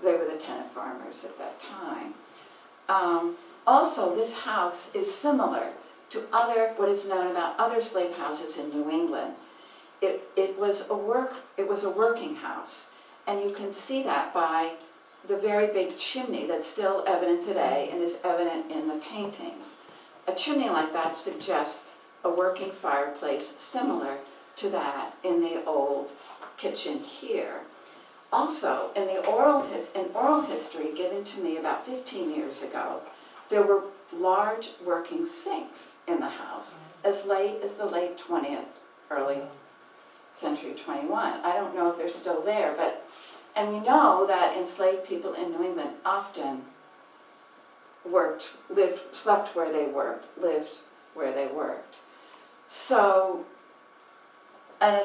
they were the tenant farmers at that time. Also, this house is similar to what is known about other slave houses in New England. It was a working house, and you can see that by the very big chimney that's still evident today and is evident in the paintings. A chimney like that suggests a working fireplace similar to that in the old kitchen here. Also, in oral history given to me about 15 years ago, there were large working sinks in the house as late as the late 20th, early century 21. I don't know if they're still there, and we know that enslaved people in New England often slept where they worked, lived where they worked. So an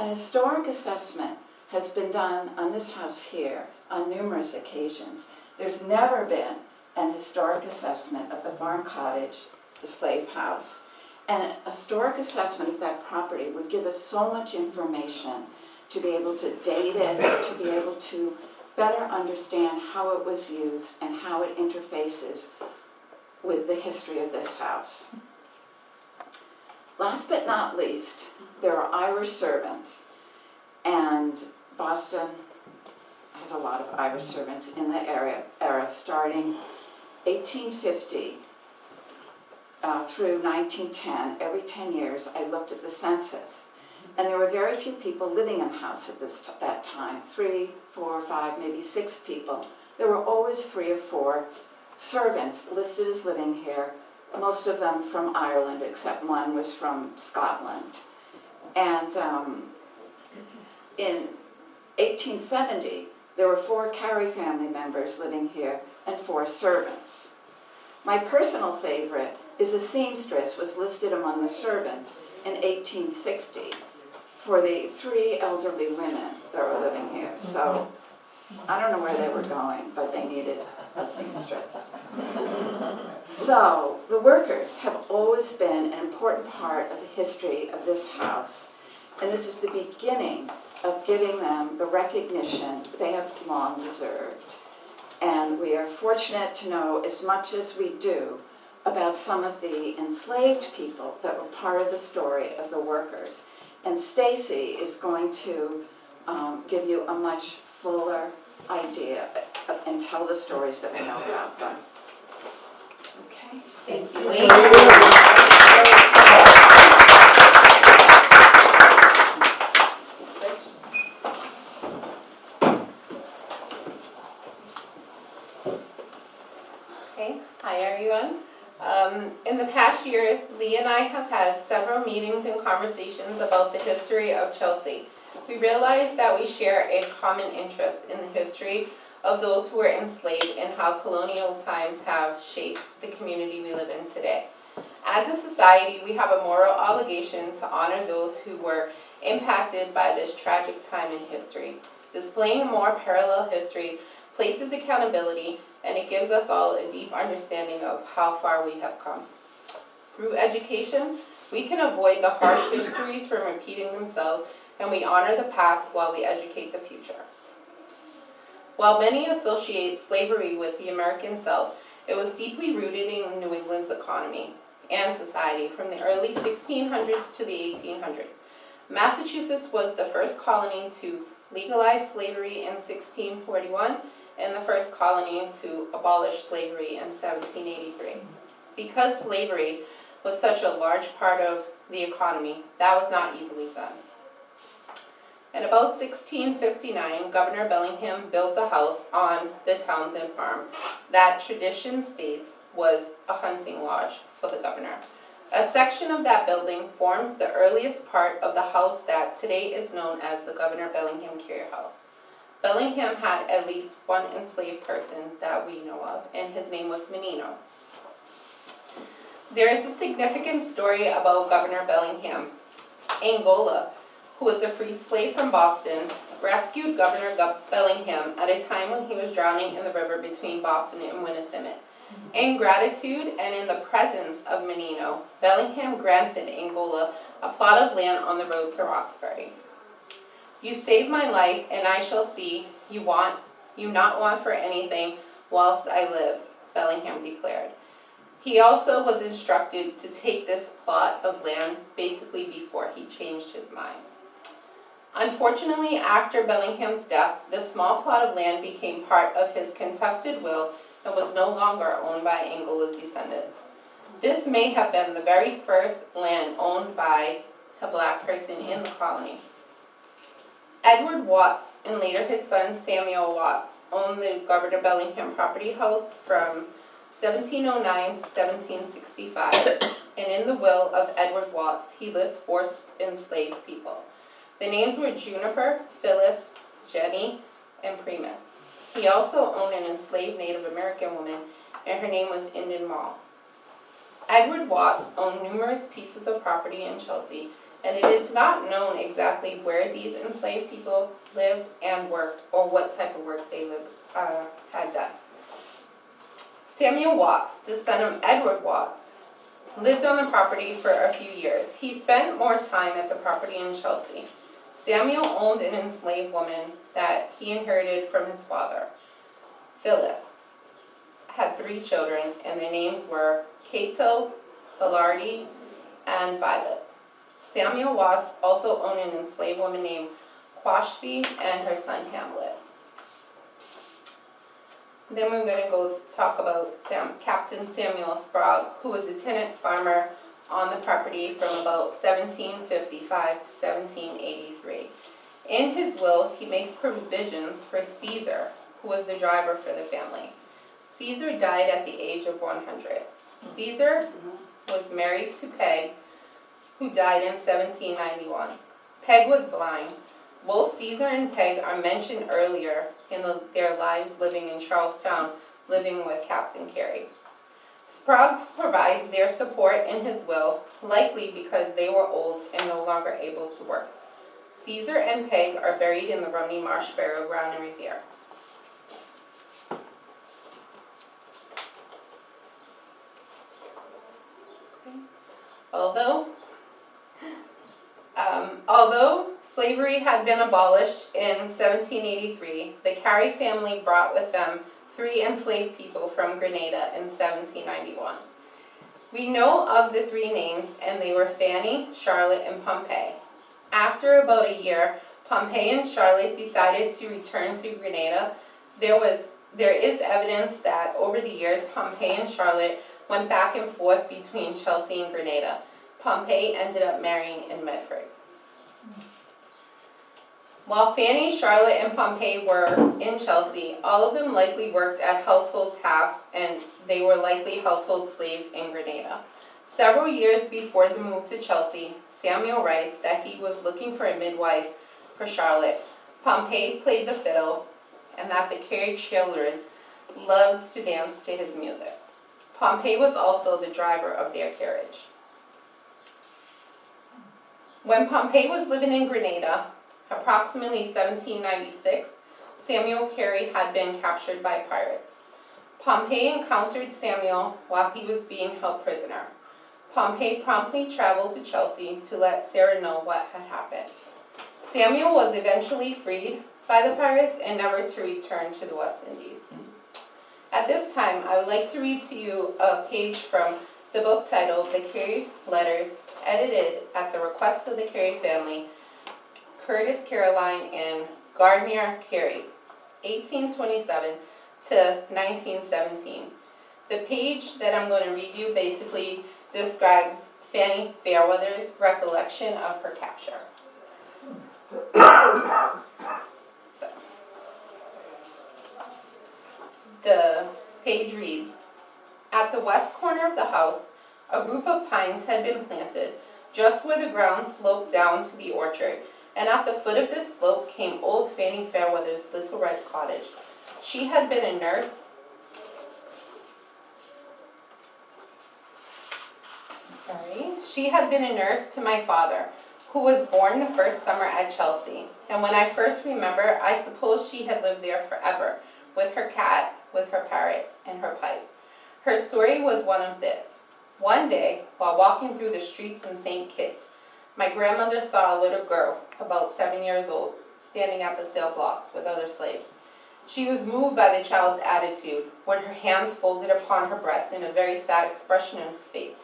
historic assessment has been done on this house here on numerous occasions. There's never been an historic assessment of the farm cottage, the slave house. And a historic assessment of that property would give us so much information to be able to date it, to be able to better understand how it was used and how it interfaces with the history of this house. Last but not least, there are Irish servants, and Boston has a lot of Irish servants in the era starting 1850 through 1910. Every 10 years I looked at the census, and there were very few people living in the house at that time, 3, 4, 5, maybe 6 people. There were always 3 or 4 servants listed as living here, most of them from Ireland, except one was from Scotland. And in 1870, there were 4 Cary family members living here and 4 servants. My personal favorite is a seamstress was listed among the servants in 1860 for the 3 elderly women that were living here. So I don't know where they were going, but they needed a seamstress. So the workers have always been an important part of the history of this house, and this is the beginning of giving them the recognition they have long deserved. And we are fortunate to know as much as we do about some of the enslaved people that were part of the story of the workers. And Stacy is going to give you a much fuller idea and tell the stories that we know about them. Okay? Thank you. Okay, hi everyone. In the past year, Lee and I have had several meetings and conversations about the history of Chelsea. We realized that we share a common interest in the history of those who were enslaved and how colonial times have shaped the community we live in today. As a society, we have a moral obligation to honor those who were impacted by this tragic time in history. Displaying a more parallel history places accountability, and it gives us all a deep understanding of how far we have come. Through education, we can avoid the harsh histories from repeating themselves, and we honor the past while we educate the future. While many associate slavery with the American South, it was deeply rooted in New England's economy and society from the early 1600s to the 1800s. Massachusetts was the first colony to legalize slavery in 1641 and the first colony to abolish slavery in 1783. Because slavery was such a large part of the economy, that was not easily done. In about 1659, Governor Bellingham built a house on the Townsend farm that tradition states was a hunting lodge for the governor. A section of that building forms the earliest part of the house that today is known as the Governor Bellingham-Cary house. Bellingham had at least one enslaved person that we know of, and his name was Menino. There is a significant story about Governor Bellingham. Angola, who was a freed slave from Boston, rescued Governor Bellingham at a time when he was drowning in the river between Boston and Winnisimmett. In gratitude and in the presence of Menino, Bellingham granted Angola a plot of land on the road to Roxbury. "You saved my life, and I shall see you not want for anything whilst I live," Bellingham declared. He also was instructed to take this plot of land basically before he changed his mind. Unfortunately, after Bellingham's death, the small plot of land became part of his contested will and was no longer owned by Angola's descendants. This may have been the very first land owned by a black person in the colony. Edward Watts and later his son Samuel Watts owned the Governor Bellingham property house from 1709 to 1765, and in the will of Edward Watts, he lists 4 enslaved people. The names were Juniper, Phyllis, Jenny, and Primus. He also owned an enslaved Native American woman, and her name was Indian Mall. Edward Watts owned numerous pieces of property in Chelsea, and it is not known exactly where these enslaved people lived and worked, or what type of work they had done. Samuel Watts, the son of Edward Watts, lived on the property for a few years. He spent more time at the property in Chelsea. Samuel owned an enslaved woman that he inherited from his father. Phyllis had 3 children, and their names were Cato, Hillardy, and Violet. Samuel Watts also owned an enslaved woman named Quashby and her son Hamlet. Then we're going to go to talk about Captain Samuel Sprague, who was a tenant farmer on the property from about 1755 to 1783. In his will, he makes provisions for Caesar, who was the driver for the family. Caesar died at the age of 100. Caesar was married to Peg, who died in 1791. Peg was blind. Both Caesar and Peg are mentioned earlier in their lives living in Charlestown, living with Captain Cary. Sprague provides their support in his will, likely because they were old and no longer able to work. Caesar and Peg are buried in the Rumney Marsh burial ground in Revere. Although slavery had been abolished in 1783, the Cary family brought with them 3 enslaved people from Grenada in 1791. We know of the 3 names, and they were Fanny, Charlotte, and Pompey. After about a year, Pompey and Charlotte decided to return to Grenada. There is evidence that over the years, Pompey and Charlotte went back and forth between Chelsea and Grenada. Pompey ended up marrying in Medford. While Fanny, Charlotte, and Pompey were in Chelsea, all of them likely worked at household tasks, and they were likely household slaves in Grenada. Several years before the move to Chelsea, Samuel writes that he was looking for a midwife for Charlotte. Pompey played the fiddle, and that the Cary children loved to dance to his music. Pompey was also the driver of their carriage. When Pompey was living in Grenada, approximately 1796, Samuel Cary had been captured by pirates. Pompey encountered Samuel while he was being held prisoner. Pompey promptly traveled to Chelsea to let Sarah know what had happened. Samuel was eventually freed by the pirates and never to return to the West Indies. At this time, I would like to read to you a page from the book titled The Cary Letters, edited at the request of the Cary family, Curtis Caroline and Gardner Cary, 1827 to 1917. The page that I'm going to read you basically describes Fanny Fairweather's recollection of her capture. The page reads, "At the west corner of the house, a group of pines had been planted, just where the ground sloped down to the orchard, and at the foot of this slope came old Fanny Fairweather's little red cottage. She had been a nurse to my father, who was born the first summer at Chelsea, and when I first remember, I suppose she had lived there forever, with her cat, with her parrot, and her pipe. Her story was one of this. One day, while walking through the streets in St. Kitts, my grandmother saw a little girl, about 7 years old, standing at the sail block with other slaves. She was moved by the child's attitude, with her hands folded upon her breast and a very sad expression in her face.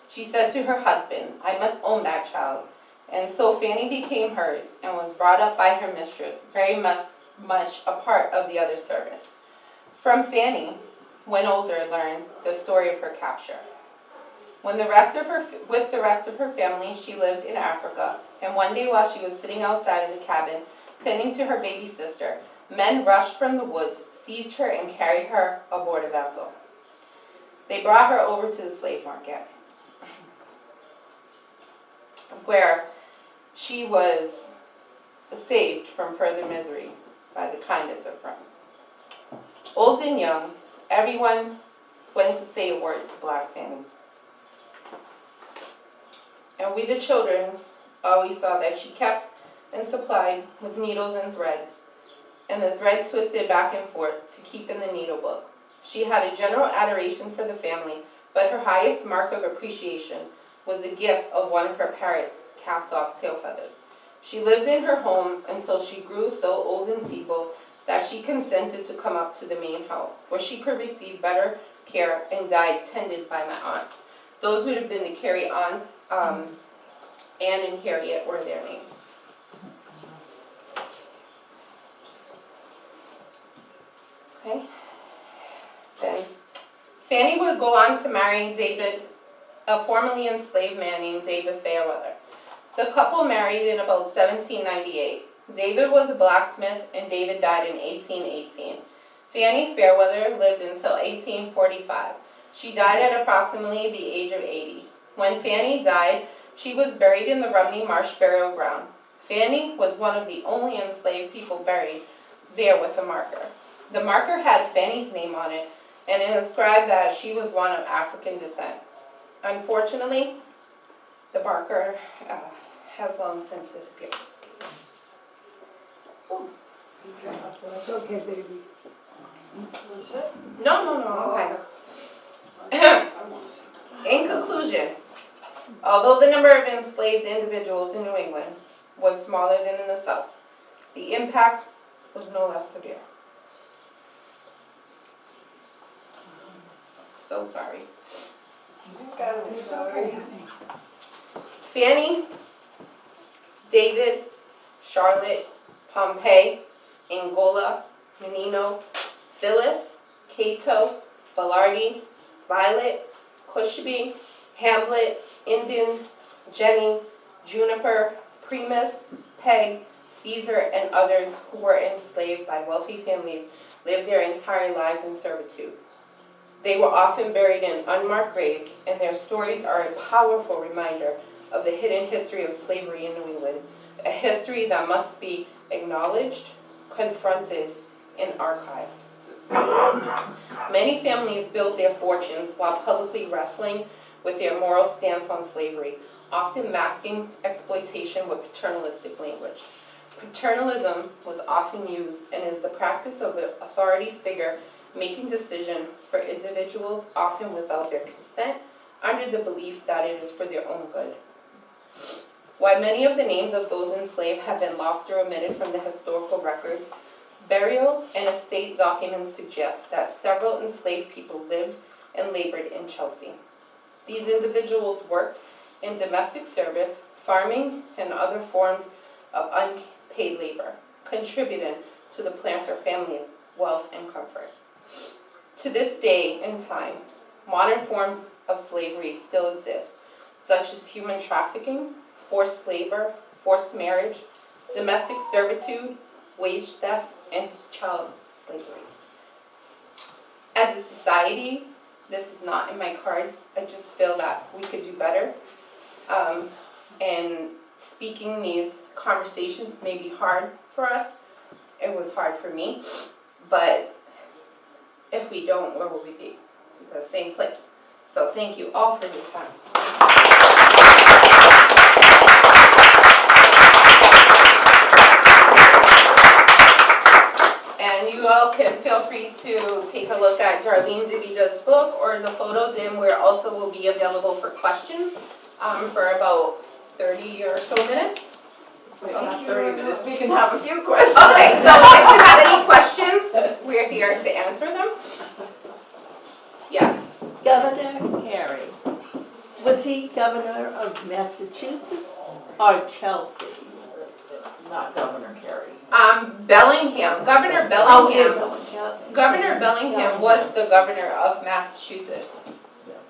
She said to her husband, 'I must own that child.' And so Fanny became hers and was brought up by her mistress, very much a part of the other servants. From Fanny, when older, learned the story of her capture. With the rest of her family, she lived in Africa, and one day while she was sitting outside of the cabin, tending to her baby sister, men rushed from the woods, seized her, and carried her aboard a vessel. They brought her over to the slave market, where she was saved from further misery by the kindness of friends. Old and young, everyone went to say a word to Black Fanny. And we, the children, always saw that she kept and supplied with needles and threads, and the thread twisted back and forth to keep in the needlebook. She had a general adoration for the family, but her highest mark of appreciation was a gift of one of her parrots' cast-off tail feathers. She lived in her home until she grew so old and feeble that she consented to come up to the main house, where she could receive better care and died tended by my aunts. Those would have been the Cary aunts. Anne and Harriet were their names. Okay. Then Fanny would go on to marry David, a formerly enslaved man named David Fairweather. The couple married in about 1798. David was a blacksmith and David died in 1818. Fanny Fairweather lived until 1845. She died at approximately the age of 80. When Fanny died, she was buried in the Rumney Marsh burial ground. Fanny was one of the only enslaved people buried there with a marker. The marker had Fanny's name on it, and it described that she was one of African descent. Unfortunately, the marker has long since disappeared. Ooh. It's okay, baby. That's it? No, okay. I want to see. In conclusion, although the number of enslaved individuals in New England was smaller than in the South, the impact was no less severe. So sorry. It's okay. Fanny, David, Charlotte, Pompey, Angola, Menino, Phyllis, Cato, Bellardi, Violet, Cushby, Hamlet, Indian, Jenny, Juniper, Primus, Peg, Caesar, and others who were enslaved by wealthy families lived their entire lives in servitude. They were often buried in unmarked graves, and their stories are a powerful reminder of the hidden history of slavery in New England, a history that must be acknowledged, confronted, and archived. Many families built their fortunes while publicly wrestling with their moral stance on slavery, often masking exploitation with paternalistic language. Paternalism was often used and is the practice of an authority figure making decisions for individuals, often without their consent, under the belief that it is for their own good. While many of the names of those enslaved have been lost or omitted from the historical records, burial and estate documents suggest that several enslaved people lived and labored in Chelsea. These individuals worked in domestic service, farming, and other forms of unpaid labor, contributing to the planter family's wealth and comfort. To this day and time, modern forms of slavery still exist, such as human trafficking, forced labor, forced marriage, domestic servitude, wage theft, and child slavery. As a society, this is not in my cards. I just feel that we could do better. And speaking these conversations may be hard for us. It was hard for me. But if we don't, where will we be? The same place. So thank you all for your time. And you all can feel free to take a look at Darlene DeVita's book or the photos, and we also will be available for questions for about 30 or so minutes. Wait, not 30 minutes, we can have a few questions. Okay, so if you have any questions, we're here to answer them. Yes. Governor Cary, was he governor of Massachusetts or Chelsea? Not Governor Cary. Bellingham, Governor Oh, Bellingham. Governor Bellingham was the governor of Massachusetts.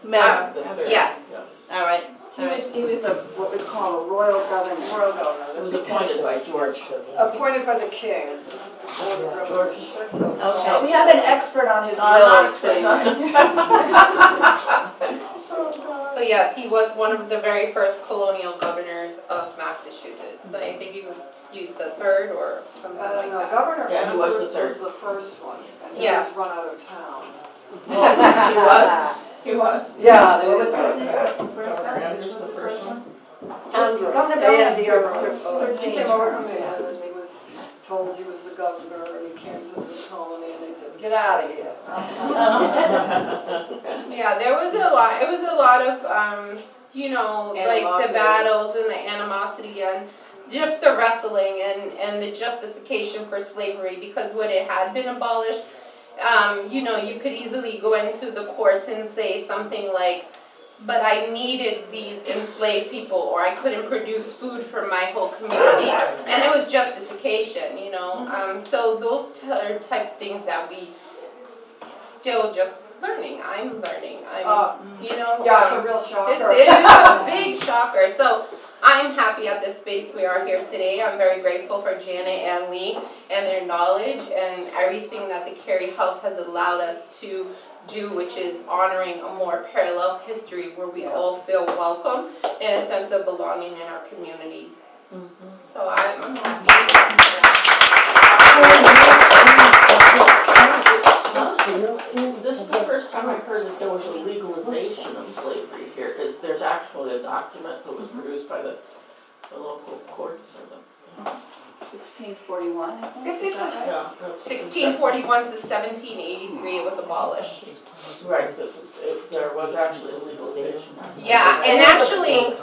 Ma'am. Yes. All right, He was a, what was called a royal governor. Royal governor. It was appointed by George. Appointed by the king. This is before the revolution. So Okay. We have an expert on his will sitting here. So yes, he was one of the very first colonial governors of Massachusetts. So I think he was the third or something like no, that. Governor Yeah, he was Andrews the was the first one. And he Yeah. was run out of town. He was? Yeah, What what was was his his name? Governor Andrews the first one? Andrews. Governor And Andrews. he came over from Maine and he was told he was the governor and he came to the colony and they said, get out of here. Yeah, there was a lot. It was a lot of, you know, like the Animosity. battles and the animosity and just the wrestling and the justification for slavery, because when it had been abolished, you know, you could easily go into the courts and say something like, but I needed these enslaved people, or I couldn't produce food for my whole community, and it was justification, you know. So those are type of things that we still just learning. I'm learning. You know. Yeah, it's a real shocker. It is a big shocker. So I'm happy at this space we are here today. I'm very grateful for Janet and Lee and their knowledge and everything that the Cary House has allowed us to do, which is honoring a more parallel history where we all feel welcome and a sense of belonging in our community. So I'm This is the first time I've heard that there was a legalization of slavery here. There's actually a document that was produced by the local courts or the. 1641, I think. It's a, Yeah, that's- 1641 to 1783 it was abolished. Right, there was actually a legalization. Yeah, and actually,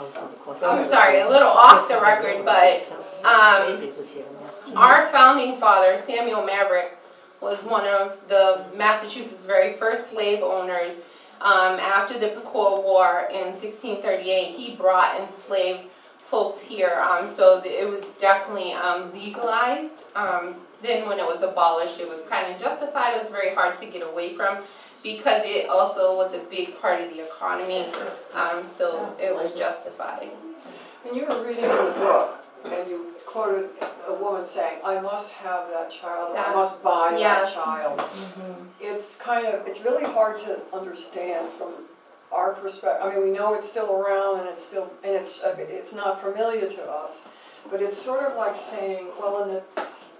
I'm sorry, a little off the record, but our founding father, Samuel Maverick, was one of the Massachusetts' very first slave owners. After the Pequot War in 1638, he brought enslaved folks here, so it was definitely legalized. Then when it was abolished, it was kind of justified. It was very hard to get away from because it also was a big part of the economy, so it was justified. and you were reading the book and you quoted a woman saying, I must have that child, I must buy Yes. that child. It's really hard to understand from our perspective. I mean, we know it's still around and it's not familiar to us, but it's sort of like saying, well,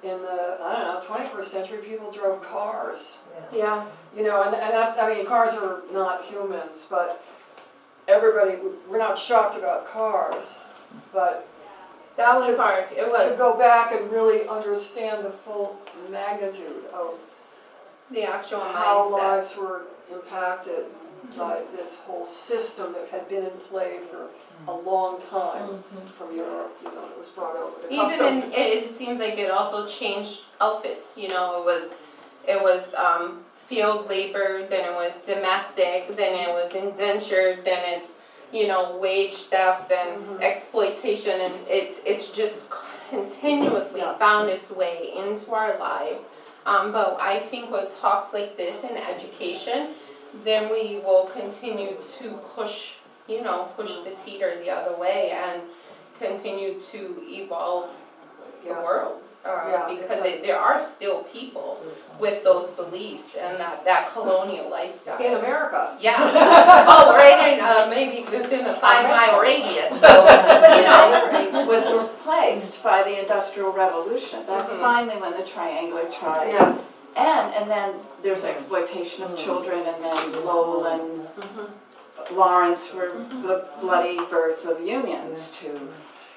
in the I don't know, 21st century, people drove cars. Yeah. You know, I mean, cars are not humans, but we're not shocked about cars, but That was hard. It to was go back and really understand the full magnitude of the actual how mindset. lives were impacted by this whole system that had been in play for a long time from Europe, you know, it was brought over. The custom- It seems like it also changed outfits. You know, it was field labor, then it was domestic, then it was indentured, then it's, you know, wage theft and exploitation, and it's just continuously found its way into our lives. But I think with talks like this and education, then we will continue to push the teeter the other way and continue to evolve the world. Because there are still people with those beliefs and that colonial lifestyle. In America. Yeah. Oh, right in maybe within a 5-mile radius. So, But slavery was replaced by the Industrial Revolution. That's finally when the triangular tribe. Yeah. And then there's exploitation of children, and then Lowell and Lawrence were the bloody birth of unions to.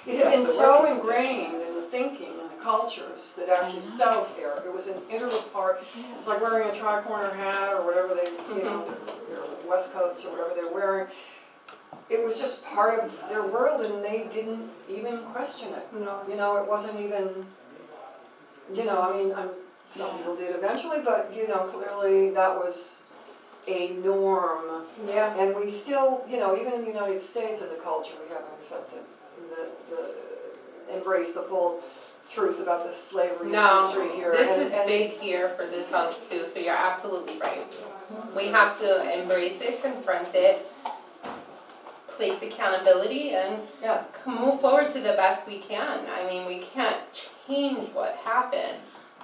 It had been so ingrained in the thinking and the cultures that actually settled here. It was an integral part. It's like wearing a tri-corner hat or whatever they, you know, their waistcoats or whatever they're wearing. It was just part of their world, and they didn't even question it. You know, it wasn't even. You know, I mean, some people did eventually, but you know, clearly that was a norm. yeah. And we still, you know, even in the United States as a culture, we haven't accepted embraced the full truth about the slavery history here. This is big here for this house too, so you're absolutely right. We have to embrace it, confront it, place accountability and Yeah. move forward to the best we can. I mean, we can't change what happened.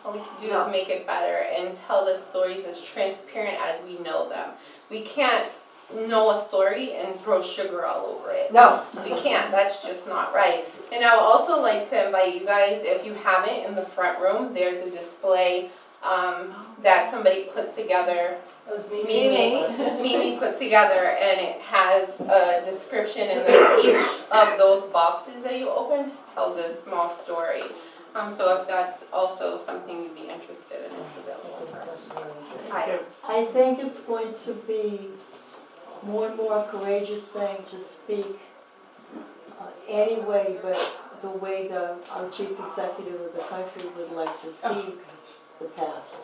All we can do No. is make it better and tell the stories as transparent as we know them. We can't know a story and throw sugar all over it. No. We can't, that's just not right. And I would also like to invite you guys, if you haven't, in the front room, there's a display that somebody put together. That was me. Mimi put together, and it has a description, and then each of those boxes that you open tells a small story. So if that's also something you'd be interested in, it's available for. Hi. I think it's going to be more and more courageous thing to speak anyway, but the way our chief executive of the country would like to see the past.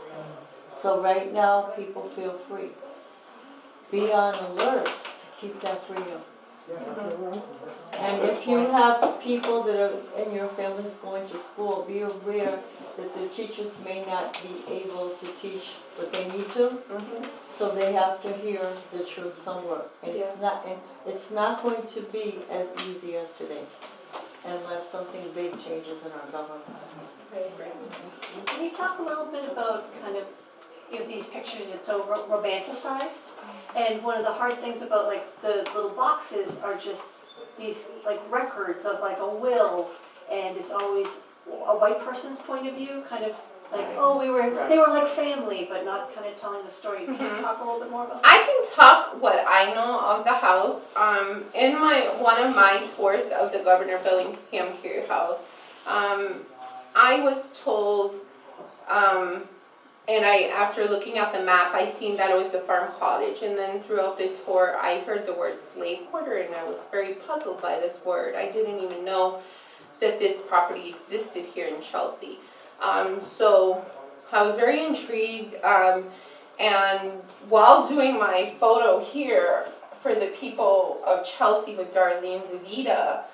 So right now, people feel free. Be on alert to keep that freedom. And if you have people that are in your families going to school, be aware that the teachers may not be able to teach what they need to, so they have to hear the truth somewhere. And it's not going to be as easy as today, unless something big changes in our government. Can you talk a little bit about kind of, these pictures, it's so romanticized, and one of the hard things about like the little boxes are just these like records of like a will, and it's always a white person's point of view, kind of like, oh, they were like family, but not kind of telling the story. Can you talk a little bit more about that? I can talk what I know of the house. In one of my tours of the Governor Bellingham-Cary house, I was told, and after looking at the map, I seen that it was a farm cottage, and then throughout the tour, I heard the word slave quarter, and I was very puzzled by this word. I didn't even know that this property existed here in Chelsea. So I was very intrigued, and while doing my photo here for the people of Chelsea with Darlene Zavita,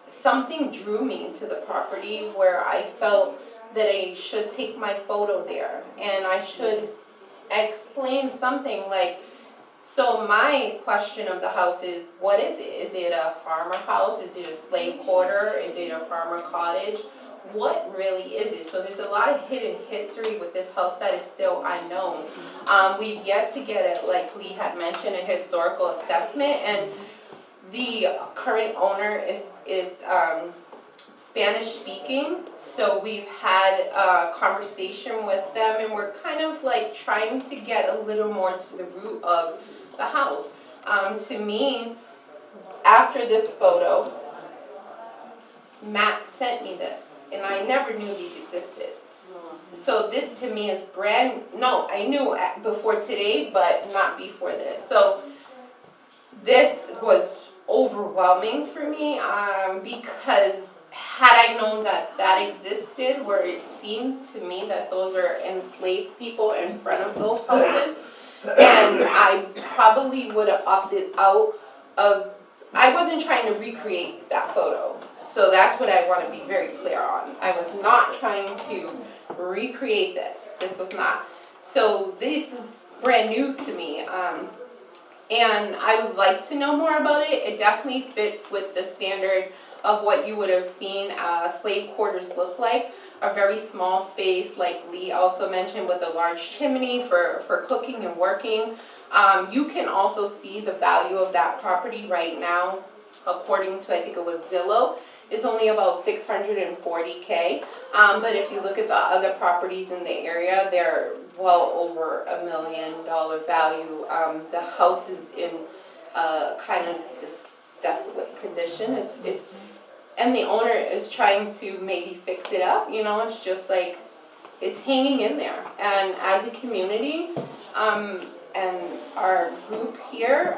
something drew me to the property where I felt that I should take my photo there, and I should explain something like, so my question of the house is, what is it? Is it a farmer house? Is it a slave quarter? Is it a farmer cottage? What really is it? So there's a lot of hidden history with this house that is still unknown. We've yet to get it, like Lee had mentioned, a historical assessment, and the current owner is Spanish speaking, so we've had a conversation with them, and we're kind of like trying to get a little more to the root of the house. To me, after this photo, Matt sent me this, and I never knew these existed. So this to me is I knew before today, but not before this. So this was overwhelming for me, because had I known that that existed, where it seems to me that those are enslaved people in front of those houses, and I probably would have opted out of, I wasn't trying to recreate that photo. So that's what I want to be very clear on. I was not trying to recreate this. This was not. So this is brand new to me. And I would like to know more about it. It definitely fits with the standard of what you would have seen slave quarters look like. A very small space, like Lee also mentioned, with a large chimney for cooking and working. You can also see the value of that property right now, according to, I think it was Zillow, is only about $640K. But if you look at the other properties in the area, they're well over $1 million value. The house is in kind of just desolate condition. And the owner is trying to maybe fix it up. It's just like, it's hanging in there. And as a community, and our group here,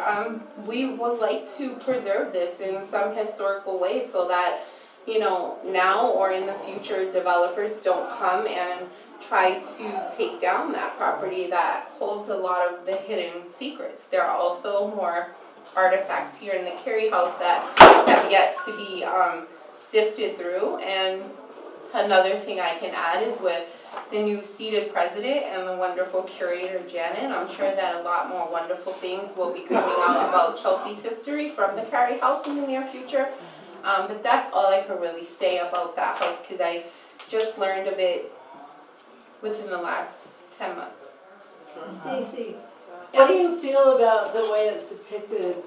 we would like to preserve this in some historical way so that, now or in the future, developers don't come and try to take down that property that holds a lot of the hidden secrets. There are also more artifacts here in the Cary house that have yet to be sifted through and another thing I can add is with the new seated president and the wonderful curator Janet, I'm sure that a lot more wonderful things will be coming out about Chelsea's history from the Cary house in the near future. But that's all I can really say about that house, because I just learned of it within the last 10 months. Stacy, what do you feel about the way it's depicted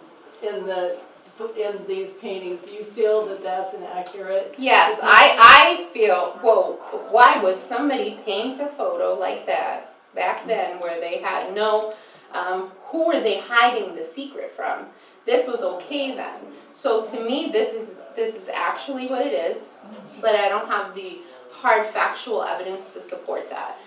in these paintings? Do you feel that that's an accurate? Yes, I feel, well, why would somebody paint a photo like that back then where they had no, who were they hiding the secret from? This was okay then. So to me, this is actually what it is, but I don't have the hard factual evidence to support that.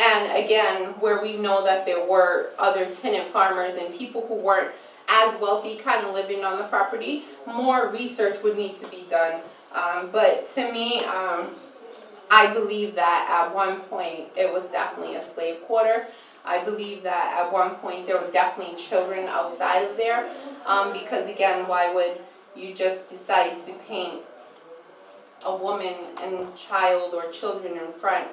And again, where we know that there were other tenant farmers and people who weren't as wealthy kind of living on the property, more research would need to be done. But to me, I believe that at one point it was definitely a slave quarter. I believe that at one point there were definitely children outside of there, because again, why would you just decide to paint a woman and child or children in front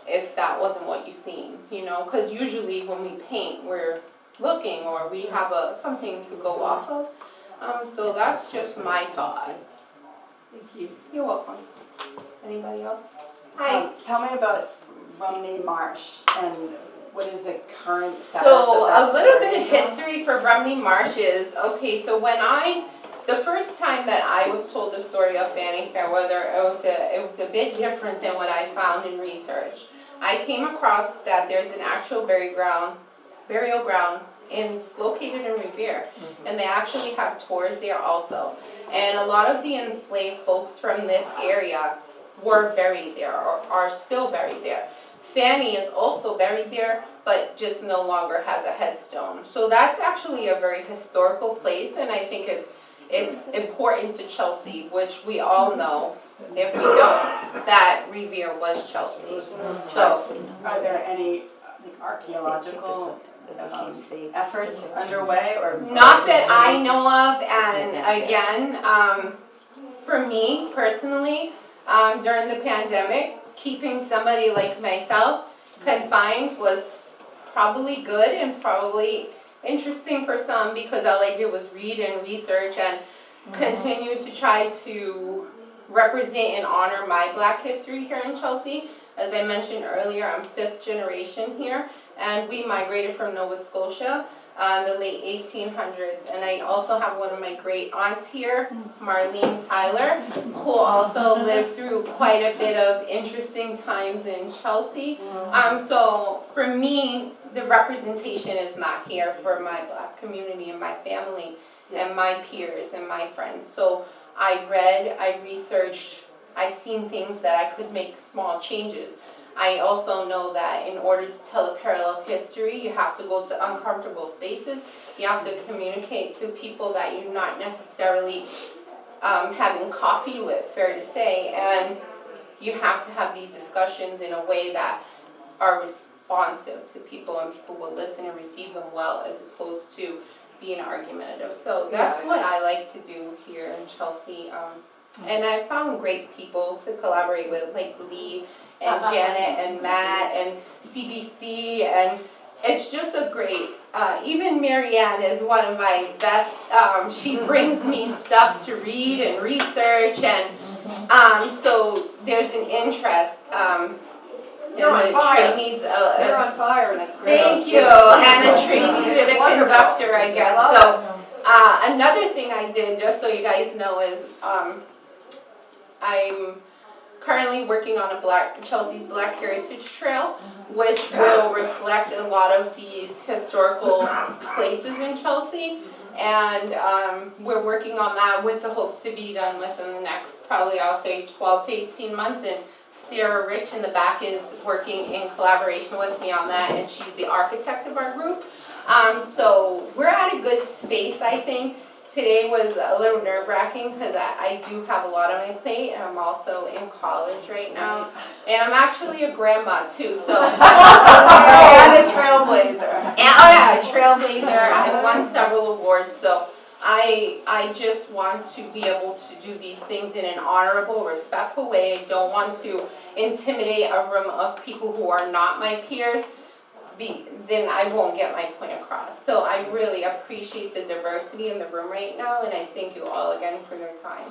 if that wasn't what you seen, you know? Because usually when we paint, we're looking or we have something to go off of. So that's just my thought. Thank you. You're welcome. Anybody else? Hi. Tell me about Rumney Marsh and what is the current status So of that a little bit of area? history for Rumney Marsh is, okay, so the first time that I was told the story of Fanny Fairweather, it was a bit different than what I found in research. I came across that there's an actual burial ground located in Revere, and they actually have tours there also. And a lot of the enslaved folks from this area were buried there or are still buried there. Fanny is also buried there, but just no longer has a headstone. So that's actually a very historical place, and I think it's important to Chelsea, which we all know, if we don't, that Revere was Chelsea. So, Are there any archaeological efforts underway or? not that I know of, and again, for me personally, during the pandemic, keeping somebody like myself confined was probably good and probably interesting for some, because all I did was read and research and continue to try to represent and honor my Black history here in Chelsea. As I mentioned earlier, I'm 5th generation here, and we migrated from Nova Scotia in the late 1800s. And I also have one of my great aunts here, Marlene Tyler, who also lived through quite a bit of interesting times in Chelsea. So for me, the representation is not here for my Black community and my family and my peers and my friends. So I read, I researched, I seen things that I could make small changes. I also know that in order to tell a parallel history, you have to go to uncomfortable spaces. You have to communicate to people that you're not necessarily having coffee with, fair to say, and you have to have these discussions in a way that are responsive to people and people will listen and receive them well, as opposed to being argumentative. So that's what I like to do here in Chelsea. And I found great people to collaborate with, like Lee and Janet and Matt and CBC, and it's just a great, even Marianne is one of my best. She brings me stuff to read and research, and so there's an interest. You're on fire. Needs You're on fire in this group. Thank you. And a train needed a conductor, I guess. So another thing I did, just so you guys know, is I'm currently working on Chelsea's Black Heritage Trail, which will reflect a lot of these historical places in Chelsea. And we're working on that with the hopes to be done within the next, probably I'll say 12 to 18 months. And Sarah Rich in the back is working in collaboration with me on that, and she's the architect of our group. So we're at a good space, I think. Today was a little nerve-wracking because I do have a lot on my plate, and I'm also in college right now. And I'm actually a grandma too, so. And a trailblazer. And, oh yeah, a trailblazer. I've won several awards, so I just want to be able to do these things in an honorable, respectful way. I don't want to intimidate a room of people who are not my peers. Then I won't get my point across. So I really appreciate the diversity in the room right now, and I thank you all again for your time.